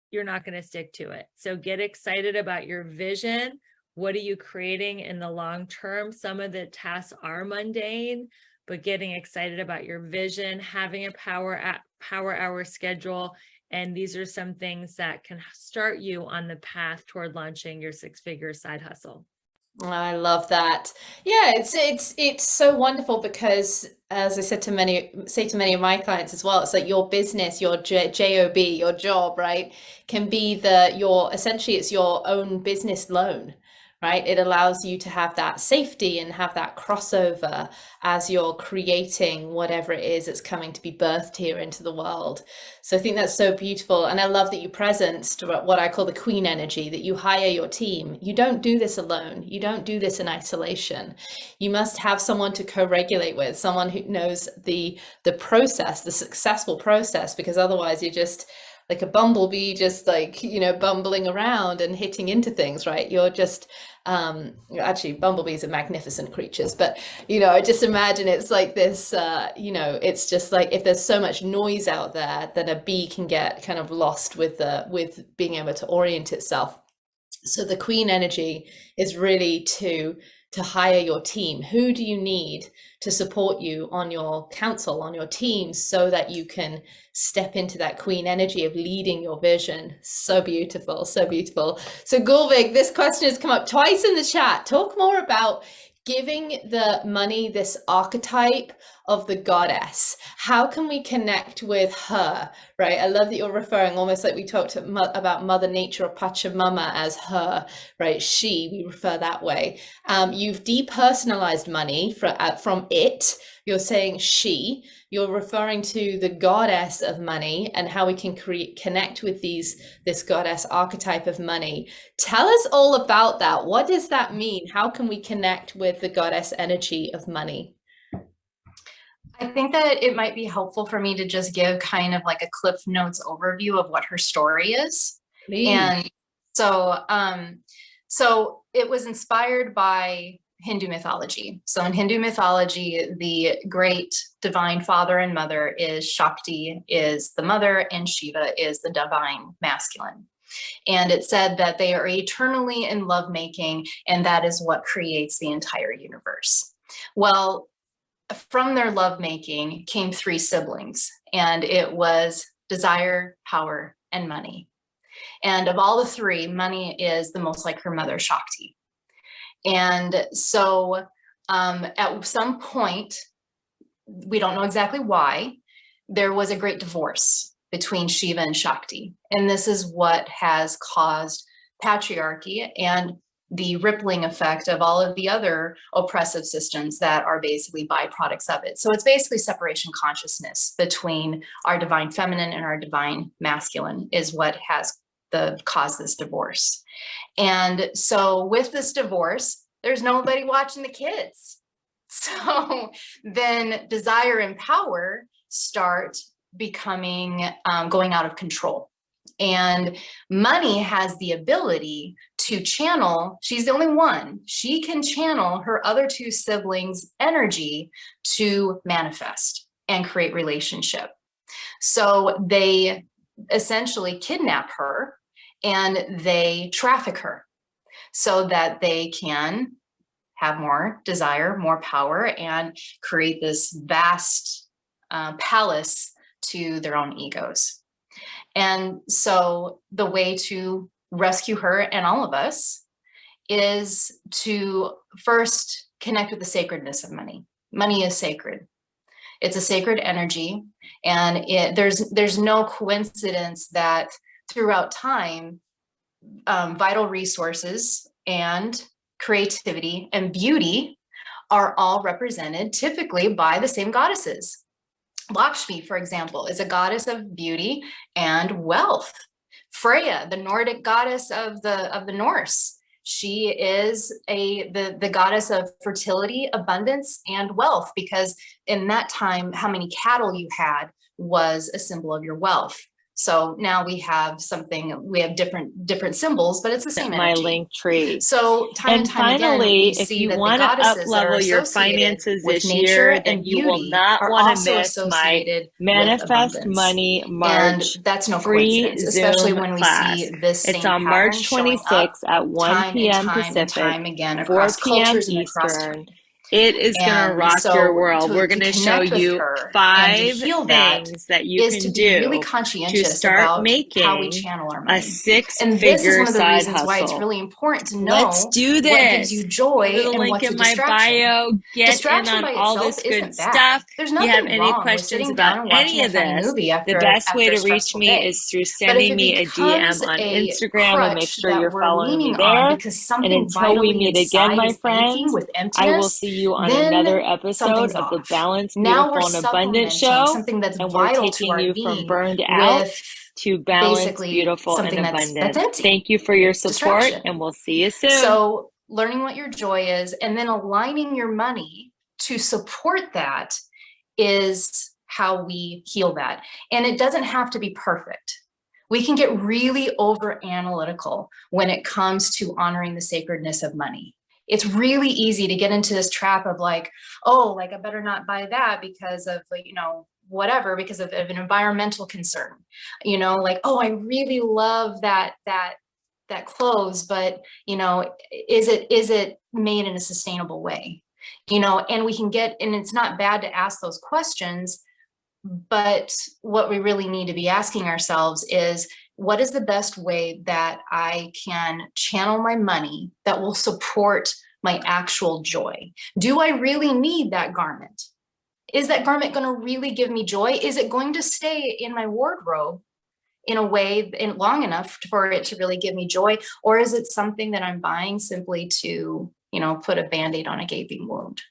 A: you're not going to stick to it. So get excited about your vision. What are you creating in the long term? Some of the tasks are mundane, but getting excited about your vision, having a power hour schedule. And these are some things that can start you on the path toward launching your six-figure side hustle.
B: I love that. Yeah, it's so wonderful because, as I said to many of my clients as well, it's like your business, your job, your job, right, can be essentially it's your own business loan, right? It allows you to have that safety and have that crossover as you're creating whatever it is that's coming to be birthed here into the world. So I think that's so beautiful. And I love that you presenced what I call the queen energy, that you hire your team. You don't do this alone. You don't do this in isolation. You must have someone to co-regulate with, someone who knows the process, the successful process, because otherwise you're just like a bumblebee, just like, bumbling around and hitting into things, right? You're just, actually bumblebees are magnificent creatures, but, I just imagine it's like this, it's just like, if there's so much noise out there, then a bee can get kind of lost with being able to orient itself. So the queen energy is really to hire your team. Who do you need to support you on your council, on your team, so that you can step into that queen energy of leading your vision? So beautiful, so beautiful. So Gulvik, this question has come up twice in the chat. Talk more about giving the money this archetype of the goddess. How can we connect with her, right? I love that you're referring, almost like we talked about Mother Nature or Pachamama as her, right? She, we refer that way. You've depersonalized money from it. You're saying she. You're referring to the goddess of money and how we can connect with this goddess archetype of money. Tell us all about that. What does that mean? How can we connect with the goddess energy of money?
C: I think that it might be helpful for me to just give kind of like a Cliff Notes overview of what her story is.
B: Please.
C: And so it was inspired by Hindu mythology. So in Hindu mythology, the great divine father and mother is Shakti, is the mother, and Shiva is the divine masculine. And it said that they are eternally in lovemaking, and that is what creates the entire universe. Well, from their lovemaking came 3 siblings, and it was desire, power, and money. And of all the 3, money is the most like her mother, Shakti. And so at some point, we don't know exactly why, there was a great divorce between Shiva and Shakti. And this is what has caused patriarchy and the rippling effect of all of the other oppressive systems that are basically byproducts of it. So it's basically separation consciousness between our divine feminine and our divine masculine is what has caused this divorce. And so with this divorce, there's nobody watching the kids. So then desire and power start becoming, going out of control. And money has the ability to channel, she's the only one, she can channel her other 2 siblings' energy to manifest and create relationship. So they essentially kidnap her and they traffic her so that they can have more desire, more power, and create this vast palace to their own egos. And so the way to rescue her and all of us is to first connect with the sacredness of money. Money is sacred. It's a sacred energy, and there's no coincidence that throughout time, vital resources and creativity and beauty are all represented typically by the same goddesses. Lakshmi, for example, is a goddess of beauty and wealth. Freya, the Nordic goddess of the Norse, she is the goddess of fertility, abundance, and wealth, because in that time, how many cattle you had was a symbol of your wealth. So now we have different symbols, but it's the same
A: My
C: energy.
A: link tree.
C: So time and time
A: finally,
C: again, we
A: if
C: see
A: you
C: that
A: want
C: the
A: to
C: goddesses that are
A: up-level your
C: associated
A: finances
C: with
A: this
C: nature
A: year, then
C: and
A: you will
C: beauty
A: not
C: are
A: want to
C: also
A: miss my
C: associated with
A: Manifest
C: abundance.
A: Money
C: And
A: March
C: that's no
A: free
C: coincidence, especially
A: Zoom
C: when we
A: class.
C: see this
A: It's
C: same
A: on
C: pattern
A: March
C: showing up
A: 26th at 1
C: time and
A: p.m.
C: time and
A: Pacific,
C: time again
A: 4
C: across
A: p.m.
C: cultures and across
A: Eastern.
C: time.
A: It is going to
C: And
A: rock your
C: so
A: world. We're
C: to
A: going to show
C: connect with
A: you
C: her and to
A: 5
C: heal that
A: things that you
C: is to
A: can
C: be really
A: do to
C: conscientious
A: start
C: about how we
A: making
C: channel our
A: a
C: money. And this is
A: six-figure
C: one of the
A: side
C: reasons why it's
A: hustle.
C: really important to
A: Let's
C: know
A: do
C: what gives
A: this.
C: you
A: Go
C: joy
A: to the
C: and
A: link
C: what's
A: in
C: a
A: my
C: distraction.
A: bio. Get in
C: Distraction
A: on
C: by
A: all
C: itself
A: this good
C: isn't bad.
A: stuff.
C: There's
A: If you
C: nothing
A: have any
C: wrong with
A: questions
C: sitting
A: about
C: down and
A: any
C: watching a
A: of
C: funny
A: this,
C: movie
A: the
C: after
A: best way
C: a
A: to reach
C: stressful
A: me
C: day.
A: is through
C: But if
A: sending
C: it
A: me a
C: becomes
A: DM on
C: a
A: Instagram, and make
C: crutch
A: sure
C: that
A: you're
C: we're
A: following me
C: leaning on
A: there.
C: because
A: And
C: something
A: until we
C: vitally
A: meet again,
C: inside
A: my
C: is aching
A: friends,
C: with
A: I will
C: emptiness,
A: see you on
C: then
A: another episode
C: something's
A: of the
C: off.
A: Balanced,
C: Now we're
A: Beautiful, and Abundant
C: supplementing
A: show,
C: something that's
A: and we're
C: vital to
A: taking
C: our
A: you from
C: being
A: burned out
C: with
A: to balanced,
C: basically
A: beautiful, and
C: something that's
A: abundant.
C: empty.
A: Thank you for your
C: It's
A: support,
C: distraction.
A: and we'll see you soon.
C: So learning what your joy is and then aligning your money to support that is how we heal that. And it doesn't have to be perfect. We can get really over analytical when it comes to honoring the sacredness of money. It's really easy to get into this trap of like, oh, like I better not buy that because of, like, whatever, because of an environmental concern, like, oh, I really love that clothes, but is it made in a sustainable way? And we can get, and it's not bad to ask those questions, but what we really need to be asking ourselves is, what is the best way that I can channel my money that will support my actual joy? Do I really need that garment? Is that garment going to really give me joy? Is it going to stay in my wardrobe in a way long enough for it to really give me joy? Or is it something that I'm buying simply to, put a Band-Aid on a gaping wound?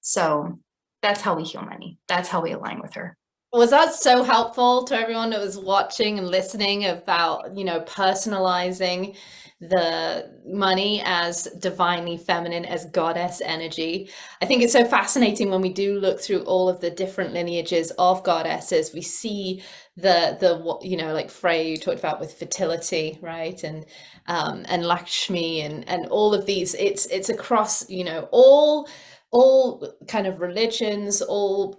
C: So that's how we heal money. That's how we align with her.
B: Was that so helpful to everyone that was watching and listening about, personalizing the money as divinely feminine, as goddess energy? I think it's so fascinating when we do look through all of the different lineages of goddesses. We see like Freya you talked about with fertility, right? And Lakshmi and all of these. It's across, all kind of religions, all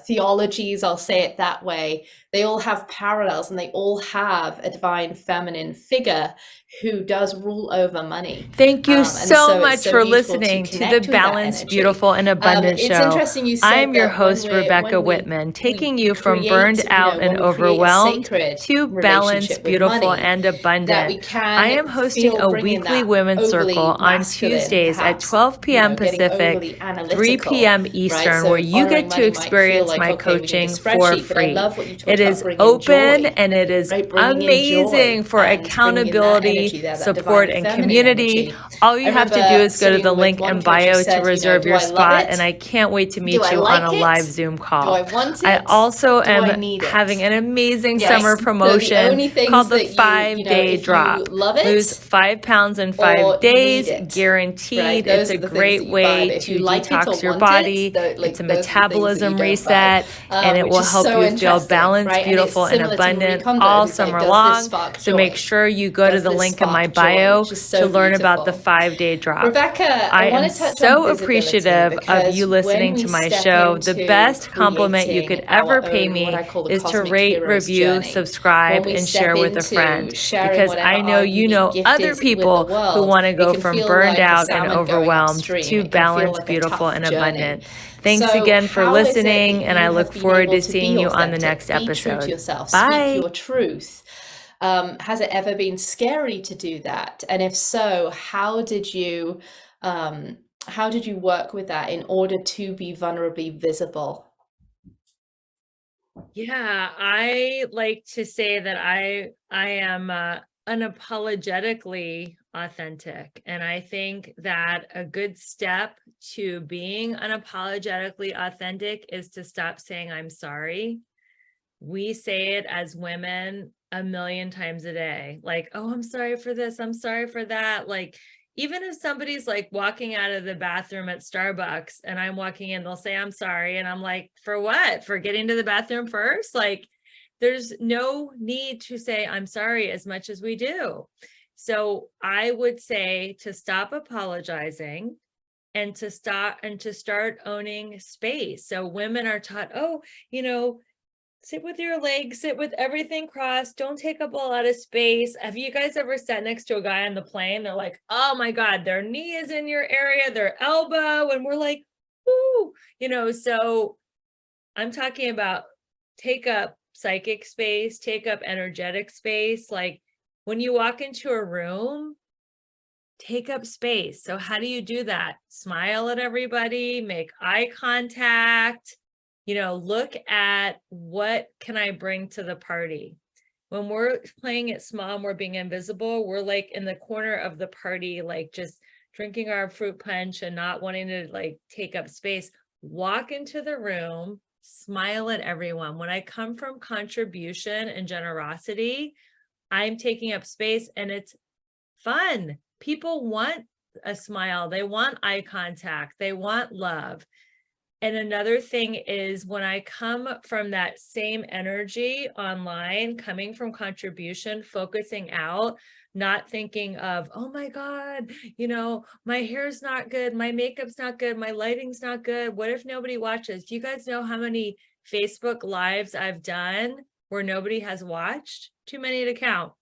B: theologies, I'll say it that way. They all have parallels, and they all have a divine feminine figure who does rule over money.
A: Thank you so much
B: it's so
A: for
B: beautiful
A: listening to the
B: connect with that
A: Balanced,
B: energy.
A: Beautiful, and Abundant
B: It's
A: show.
B: interesting you said
A: I'm your
B: that
A: host,
B: when
A: Rebecca
B: we
A: Whitman, taking you from
B: create,
A: burned out and
B: when we create a
A: overwhelmed
B: sacred
A: to
B: relationship
A: balanced,
B: with
A: beautiful,
B: money,
A: and
B: that we
A: abundant.
B: can
A: I am hosting a
B: bring in
A: weekly
B: that
A: women's
B: overly
A: circle on
B: masculine,
A: Tuesdays at
B: perhaps,
A: 12 p.m.
B: getting
A: Pacific,
B: overly
A: 3
B: analytical,
A: p.m.
B: right?
A: Eastern,
B: So
A: where you
B: honoring
A: get to
B: money might feel
A: experience
B: like,
A: my
B: okay, we need a
A: coaching for
B: spreadsheet, but I
A: free.
B: love what you talked
A: It
B: about,
A: is
B: bringing
A: open
B: joy,
A: and it is
B: right? Bringing in joy
A: amazing for
B: and bringing in that
A: accountability,
B: energy there, that
A: support,
B: divine
A: and
B: feminine
A: community.
B: energy.
A: All you
B: I
A: have to do
B: remember
A: is go to the
B: sitting with
A: link
B: one
A: in
B: coach who
A: bio to
B: said,
A: reserve
B: do
A: your
B: I love
A: spot,
B: it?
A: and I can't wait to
B: Do
A: meet
B: I
A: you on
B: like
A: a
B: it?
A: live Zoom
B: Do
A: call.
B: I want
A: I
B: it?
A: also
B: Do I
A: am
B: need it?
A: having an amazing
C: Yes.
A: summer
B: They're the
A: promotion
B: only things
A: called the
B: that you
A: 5-day
B: if you
A: drop.
B: love it
A: Lose 5 pounds in
B: or
A: 5 days,
B: need it, right?
A: guaranteed.
B: Those
A: It's
B: are
A: a
B: the things
A: great
B: that you buy.
A: way
B: But if
A: to
B: you like it or
A: detox your
B: want
A: body.
B: it,
A: It's a
B: those are the things that you
A: metabolism
B: don't buy.
A: reset, and it
B: Which
A: will
B: is
A: help
B: so
A: you feel
B: interesting,
A: balanced,
B: right? And it's
A: beautiful, and
B: similar to Marie
A: abundant
B: Kondo,
A: all
B: who's like,
A: summer
B: does this
A: long.
B: spark
A: So
B: joy?
A: make sure you go to
B: Does
A: the
B: this
A: link in my
B: spark joy?
A: bio
B: Which is so
A: to learn about the
B: beautiful.
A: 5-day drop.
B: Rebecca,
A: I
B: I
A: am
B: want to touch on
A: so
B: visibility
A: appreciative of
B: because
A: you listening
B: when
A: to
B: we
A: my
B: step
A: show. The
B: into
A: best compliment you could
B: creating our
A: ever pay
B: own, what I
A: me
B: call the
A: is to
B: cosmic
A: rate,
B: hero's
A: review,
B: journey, when
A: subscribe,
B: we
A: and
B: step
A: share with a
B: into
A: friend.
B: sharing
A: Because
B: whatever
A: I know
B: our
A: you
B: unique
A: know
B: gift
A: other
B: is with the
A: people who
B: world,
A: want to
B: it
A: go
B: can
A: from
B: feel
A: burned
B: like a
A: out and
B: salmon going
A: overwhelmed
B: upstream.
A: to
B: It can feel
A: balanced,
B: like a
A: beautiful,
B: tough
A: and
B: journey.
A: abundant. Thanks
B: So
A: again for
B: how is it that
A: listening, and I
B: you
A: look
B: have been
A: forward
B: able
A: to
B: to be
A: seeing you on the
B: authentic,
A: next
B: be true to
A: episode.
B: yourself, speak
A: Bye.
B: your truth? Has it ever been scary to do that? And if so, how did you work with that in order to be vulnerably visible?
A: Yeah, I like to say that I am unapologetically authentic, and I think that a good step to being unapologetically authentic is to stop saying I'm sorry. We say it as women a million times a day, like, oh, I'm sorry for this, I'm sorry for that. Like, even if somebody's like walking out of the bathroom at Starbucks and I'm walking in, they'll say, I'm sorry. And I'm like, for what? For getting to the bathroom first? Like, there's no need to say, I'm sorry as much as we do. So I would say to stop apologizing and to start owning space. So women are taught, oh, sit with your legs, sit with everything crossed. Don't take up a lot of space. Have you guys ever sat next to a guy on the plane? They're like, oh my God, their knee is in your area, their elbow. And we're like, whoo, so I'm talking about take up psychic space, take up energetic space. Like when you walk into a room, take up space. So how do you do that? Smile at everybody, make eye contact, look at what can I bring to the party. When we're playing it small and we're being invisible, we're like in the corner of the party, like just drinking our fruit punch and not wanting to like take up space. Walk into the room, smile at everyone. When I come from contribution and generosity, I'm taking up space and it's fun. People want a smile. They want eye contact. They want love. And another thing is when I come from that same energy online, coming from contribution, focusing out, not thinking of, oh my God, my hair's not good, my makeup's not good, my lighting's not good. What if nobody watches? Do you guys know how many Facebook lives I've done where nobody has watched? Too many to count.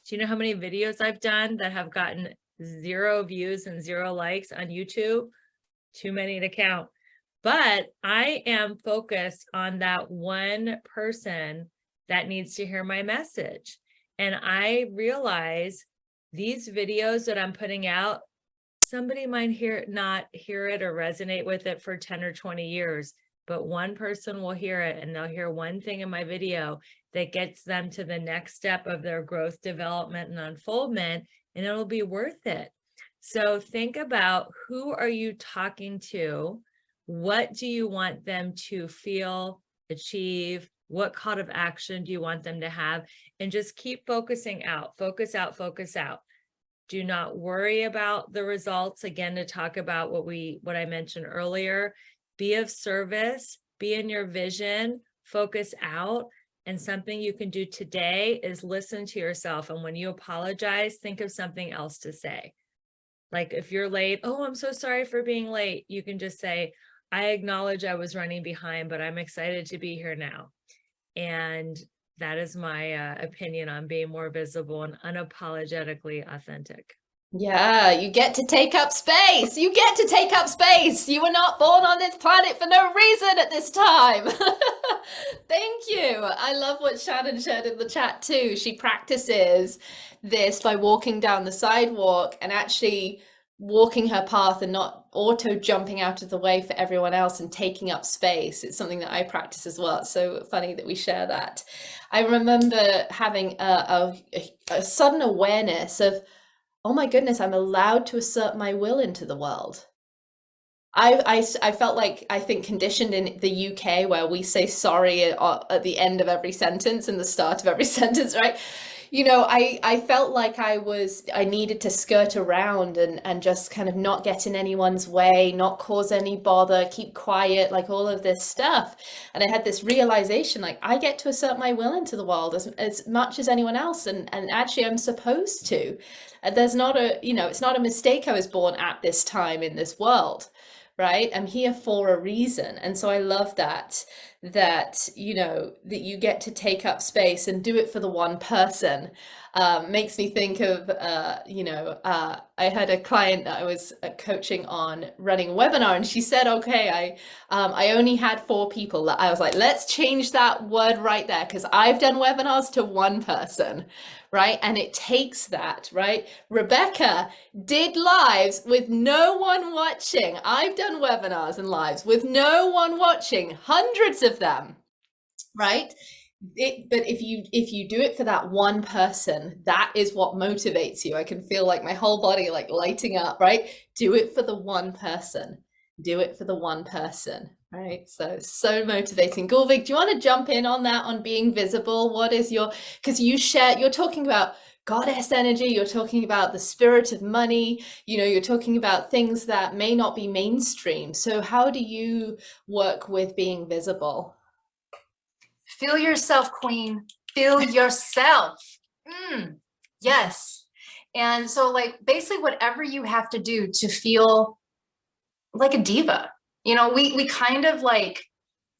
A: Do you know how many videos I've done that have gotten 0 views and 0 likes on YouTube? Too many to count. But I am focused on that one person that needs to hear my message. And I realize these videos that I'm putting out, somebody might not hear it or resonate with it for 10 or 20 years, but one person will hear it and they'll hear one thing in my video that gets them to the next step of their growth, development, and unfoldment, and it'll be worth it. So think about, who are you talking to? What do you want them to feel, achieve? What call of action do you want them to have? And just keep focusing out, focus out, focus out. Do not worry about the results. Again, to talk about what I mentioned earlier, be of service, be in your vision, focus out. And something you can do today is listen to yourself. And when you apologize, think of something else to say. Like if you're late, oh, I'm so sorry for being late. You can just say, I acknowledge I was running behind, but I'm excited to be here now. And that is my opinion on being more visible and unapologetically authentic.
B: Yeah, you get to take up space. You get to take up space. You were not born on this planet for no reason at this time. Thank you. I love what Shannon shared in the chat too. She practices this by walking down the sidewalk and actually walking her path and not auto jumping out of the way for everyone else and taking up space. It's something that I practice as well. It's so funny that we share that. I remember having a sudden awareness of, oh my goodness, I'm allowed to assert my will into the world. I felt like, I think, conditioned in the UK where we say sorry at the end of every sentence and the start of every sentence, right? I felt like I needed to skirt around and just kind of not get in anyone's way, not cause any bother, keep quiet, like all of this stuff. And I had this realization, like, I get to assert my will into the world as much as anyone else. And actually I'm supposed to. There's not it's not a mistake I was born at this time in this world. Right? I'm here for a reason. And so I love that that, you know, that you get to take up space and do it for the one person. Makes me think of, I had a client that I was coaching on running a webinar, and she said, okay, I only had 4 people. I was like, let's change that word right there, because I've done webinars to one person, right? And it takes that, right? Rebecca did lives with no one watching. I've done webinars and lives with no one watching, hundreds of them, right? But if you do it for that one person, that is what motivates you. I can feel like my whole body like lighting up, right? Do it for the one person. Do it for the one person, right? So motivating. Gulvik, do you want to jump in on that, on being visible? What is your, because you're talking about goddess energy, you're talking about the spirit of money, you know, you're talking about things that may not be mainstream. So how do you work with being visible?
C: Feel yourself, queen. Feel yourself. Yes. And so like basically whatever you have to do to feel like a diva, you know, we kind of like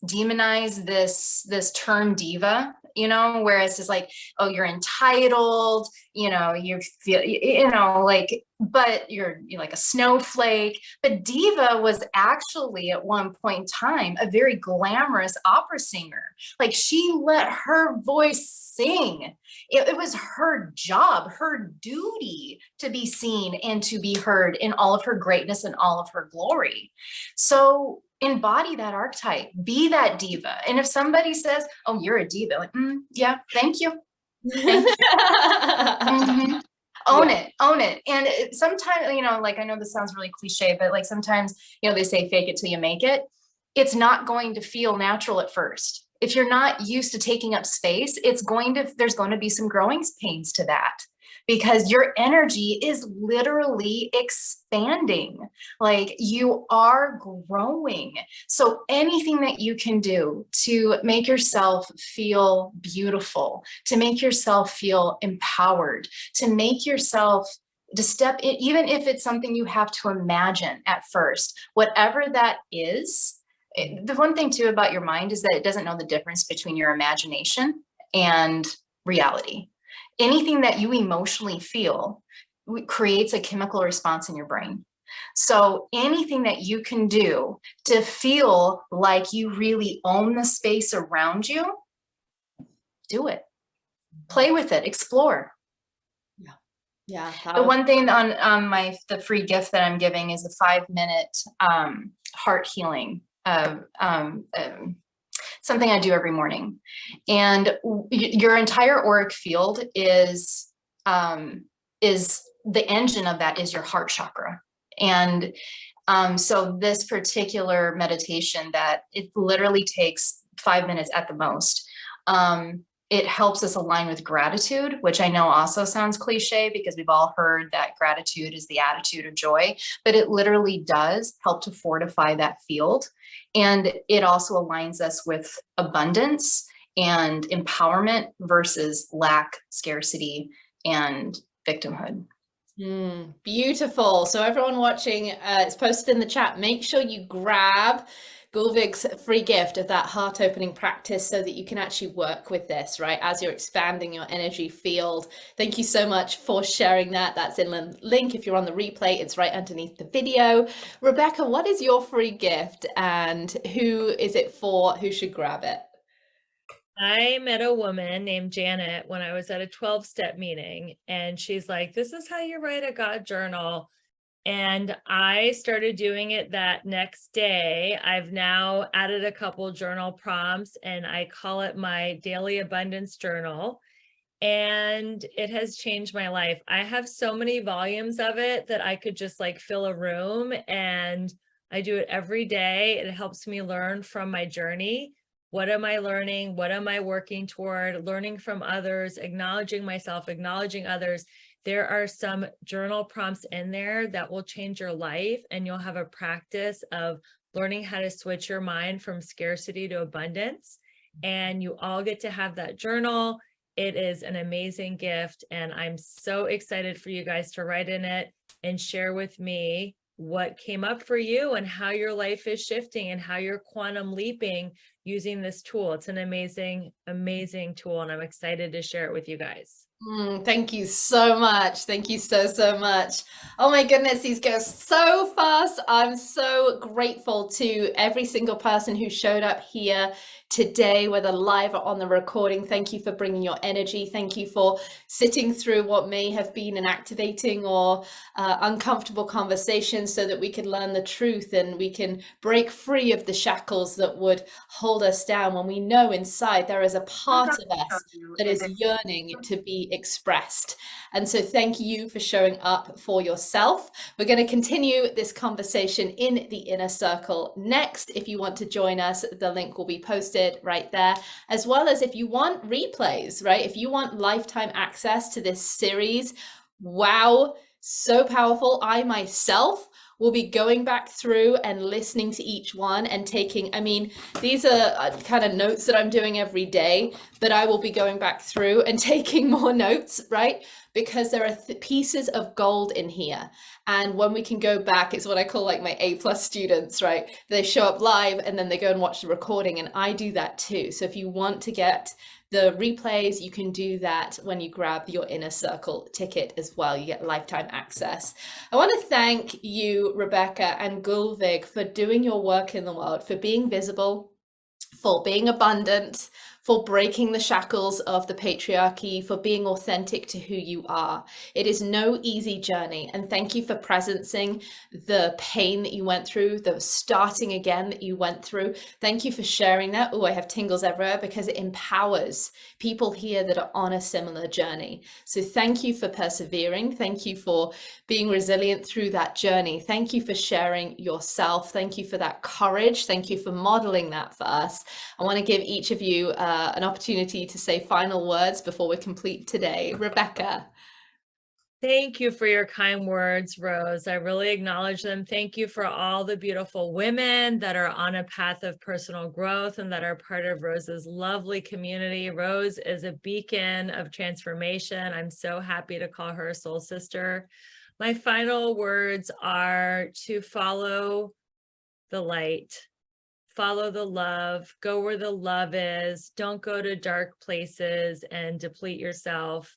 C: demonize this term diva, you know, whereas it's like, oh, you're entitled, you know, you feel, you know, like, but you're like a snowflake. But diva was actually at one point in time a very glamorous opera singer. Like she let her voice sing. It was her job, her duty to be seen and to be heard in all of her greatness and all of her glory. So embody that archetype, be that diva. And if somebody says, oh, you're a diva, like, yeah, thank you. Thank you. Own it, own it. And sometimes, you know, like, I know this sounds really cliche, but like sometimes, you know, they say fake it till you make it. It's not going to feel natural at first. If you're not used to taking up space, there's going to be some growing pains to that, because your energy is literally expanding. Like you are growing. So anything that you can do to make yourself feel beautiful, to make yourself feel empowered, to make yourself to step in, even if it's something you have to imagine at first, whatever that is. The one thing too about your mind is that it doesn't know the difference between your imagination and reality. Anything that you emotionally feel creates a chemical response in your brain. So anything that you can do to feel like you really own the space around you, do it. Play with it, explore.
B: Yeah.
C: The one thing on the free gift that I'm giving is a 5-minute heart healing. Something I do every morning, and your entire auric field is the engine of that is your heart chakra. And so this particular meditation, that it literally takes 5 minutes at the most. It helps us align with gratitude, which I know also sounds cliche because we've all heard that gratitude is the attitude of joy, but it literally does help to fortify that field. And it also aligns us with abundance and empowerment versus lack, scarcity, and victimhood.
B: Beautiful. So everyone watching, it's posted in the chat. Make sure you grab Gulvik's free gift of that heart opening practice so that you can actually work with this, right? As you're expanding your energy field. Thank you so much for sharing that. That's in the link. If you're on the replay, it's right underneath the video. Rebecca, what is your free gift and who is it for? Who should grab it?
A: I met a woman named Janet when I was at a 12-step meeting, and she's like, this is how you write a God journal. And I started doing it that next day. I've now added a couple journal prompts, and I call it my daily abundance journal. And it has changed my life. I have so many volumes of it that I could just like fill a room, and I do it every day. It helps me learn from my journey. What am I learning? What am I working toward? Learning from others, acknowledging myself, acknowledging others. There are some journal prompts in there that will change your life, and you'll have a practice of learning how to switch your mind from scarcity to abundance. And you all get to have that journal. It is an amazing gift, and I'm so excited for you guys to write in it and share with me what came up for you and how your life is shifting and how you're quantum leaping using this tool. It's an amazing, amazing tool, and I'm excited to share it with you guys.
B: Thank you so much. Thank you so, so much. Oh my goodness, these go so fast. I'm so grateful to every single person who showed up here today, whether live or on the recording. Thank you for bringing your energy. Thank you for sitting through what may have been an activating or uncomfortable conversation so that we can learn the truth and we can break free of the shackles that would hold us down when we know inside there is a part of us that is yearning to be expressed. And so thank you for showing up for yourself. We're going to continue this conversation in the inner circle next. If you want to join us, the link will be posted right there, as well as if you want replays, right? If you want lifetime access to this series, wow, so powerful. I myself will be going back through and listening to each one and taking, I mean, these are kind of notes that I'm doing every day, but I will be going back through and taking more notes, right? Because there are pieces of gold in here. And when we can go back, it's what I call like my A+ students, right? They show up live and then they go and watch the recording, and I do that too. So if you want to get the replays, you can do that when you grab your inner circle ticket as well. You get lifetime access. I want to thank you, Rebecca and Gulvig, for doing your work in the world, for being visible, for being abundant, for breaking the shackles of the patriarchy, for being authentic to who you are. It is no easy journey. And thank you for presencing the pain that you went through, the starting again that you went through. Thank you for sharing that. Oh, I have tingles everywhere, because it empowers people here that are on a similar journey. So thank you for persevering. Thank you for being resilient through that journey. Thank you for sharing yourself. Thank you for that courage. Thank you for modeling that for us. I want to give each of you an opportunity to say final words before we complete today. Rebecca.
A: Thank you for your kind words, Rose. I really acknowledge them. Thank you for all the beautiful women that are on a path of personal growth and that are part of Rose's lovely community. Rose is a beacon of transformation. I'm so happy to call her a soul sister. My final words are to follow the light, follow the love, go where the love is. Don't go to dark places and deplete yourself.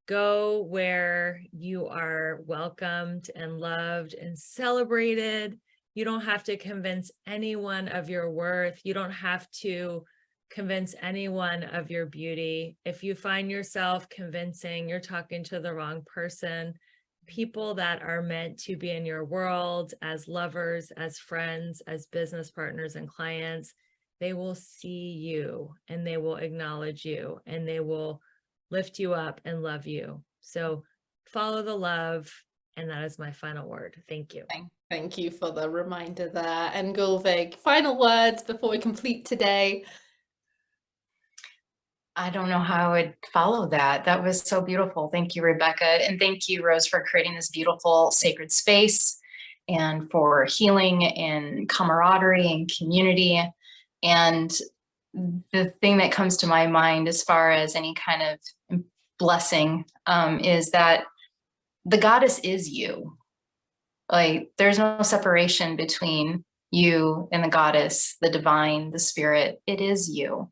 A: Go where you are welcomed and loved and celebrated. You don't have to convince anyone of your worth. You don't have to convince anyone of your beauty. If you find yourself convincing, you're talking to the wrong person. People that are meant to be in your world as lovers, as friends, as business partners and clients, they will see you and they will acknowledge you and they will lift you up and love you. So follow the love. And that is my final word. Thank you.
B: Thank you for the reminder there. And Gulvig, final words before we complete today.
C: I don't know how I would follow that. That was so beautiful. Thank you, Rebecca. And thank you, Rose, for creating this beautiful sacred space and for healing and camaraderie and community. And the thing that comes to my mind as far as any kind of blessing is that the goddess is you. Like, there's no separation between you and the goddess, the divine, the spirit. It is you.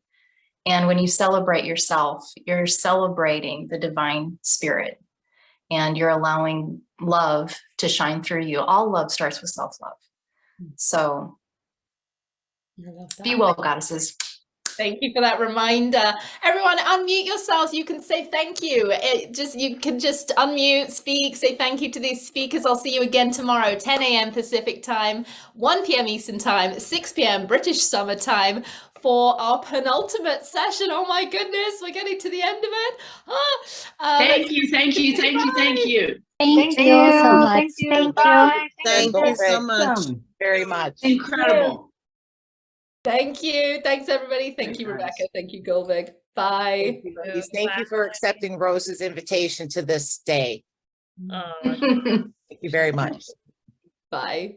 C: And when you celebrate yourself, you're celebrating the divine spirit and you're allowing love to shine through you. All love starts with self-love. So be well, goddesses.
B: Thank you for that reminder. Everyone, unmute yourselves. You can say thank you. You can just unmute, speak, say thank you to these speakers. I'll see you again tomorrow, 10 a.m. Pacific time, 1 p.m. Eastern time, 6 p.m. British Summer Time for our penultimate session. Oh my goodness, we're getting to the end of it.
D: Thank you, thank you, thank you, thank you.
E: Thank you so much. Thank you.
F: Thank you so much. Very much.
D: Incredible.
B: Thank you. Thanks, everybody. Thank you, Rebecca. Thank you, Gulvig. Bye.
F: Thank you, ladies. Thank you for accepting Rose's invitation to this day. Thank you very much.
B: Bye.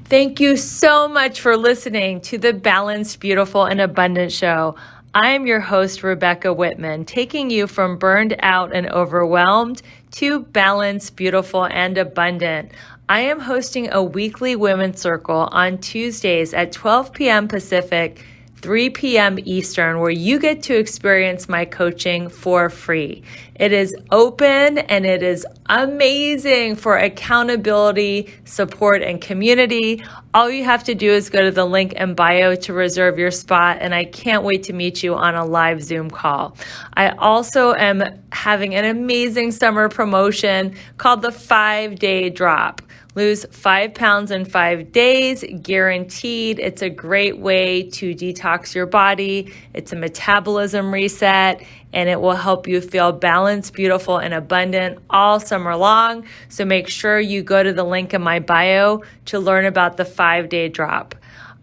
A: Thank you so much for listening to the Balanced, Beautiful, and Abundant Show. I am your host, Rebecca Whitman, taking you from burned out and overwhelmed to balanced, beautiful, and abundant. I am hosting a weekly women's circle on Tuesdays at 12 p.m. Pacific, 3 p.m. Eastern, where you get to experience my coaching for free. It is open and it is amazing for accountability, support, and community. All you have to do is go to the link in bio to reserve your spot, and I can't wait to meet you on a live Zoom call. I also am having an amazing summer promotion called the 5-Day Drop. Lose 5 pounds in 5 days, guaranteed. It's a great way to detox your body. It's a metabolism reset, and it will help you feel balanced, beautiful, and abundant all summer long. So make sure you go to the link in my bio to learn about the 5-Day Drop.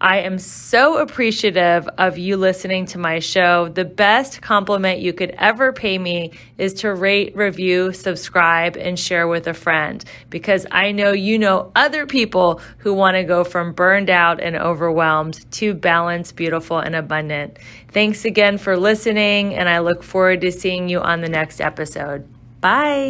A: I am so appreciative of you listening to my show. The best compliment you could ever pay me is to rate, review, subscribe, and share with a friend, because I know you know other people who want to go from burned out and overwhelmed to balanced, beautiful, and abundant. Thanks again for listening, and I look forward to seeing you on the next episode. Bye.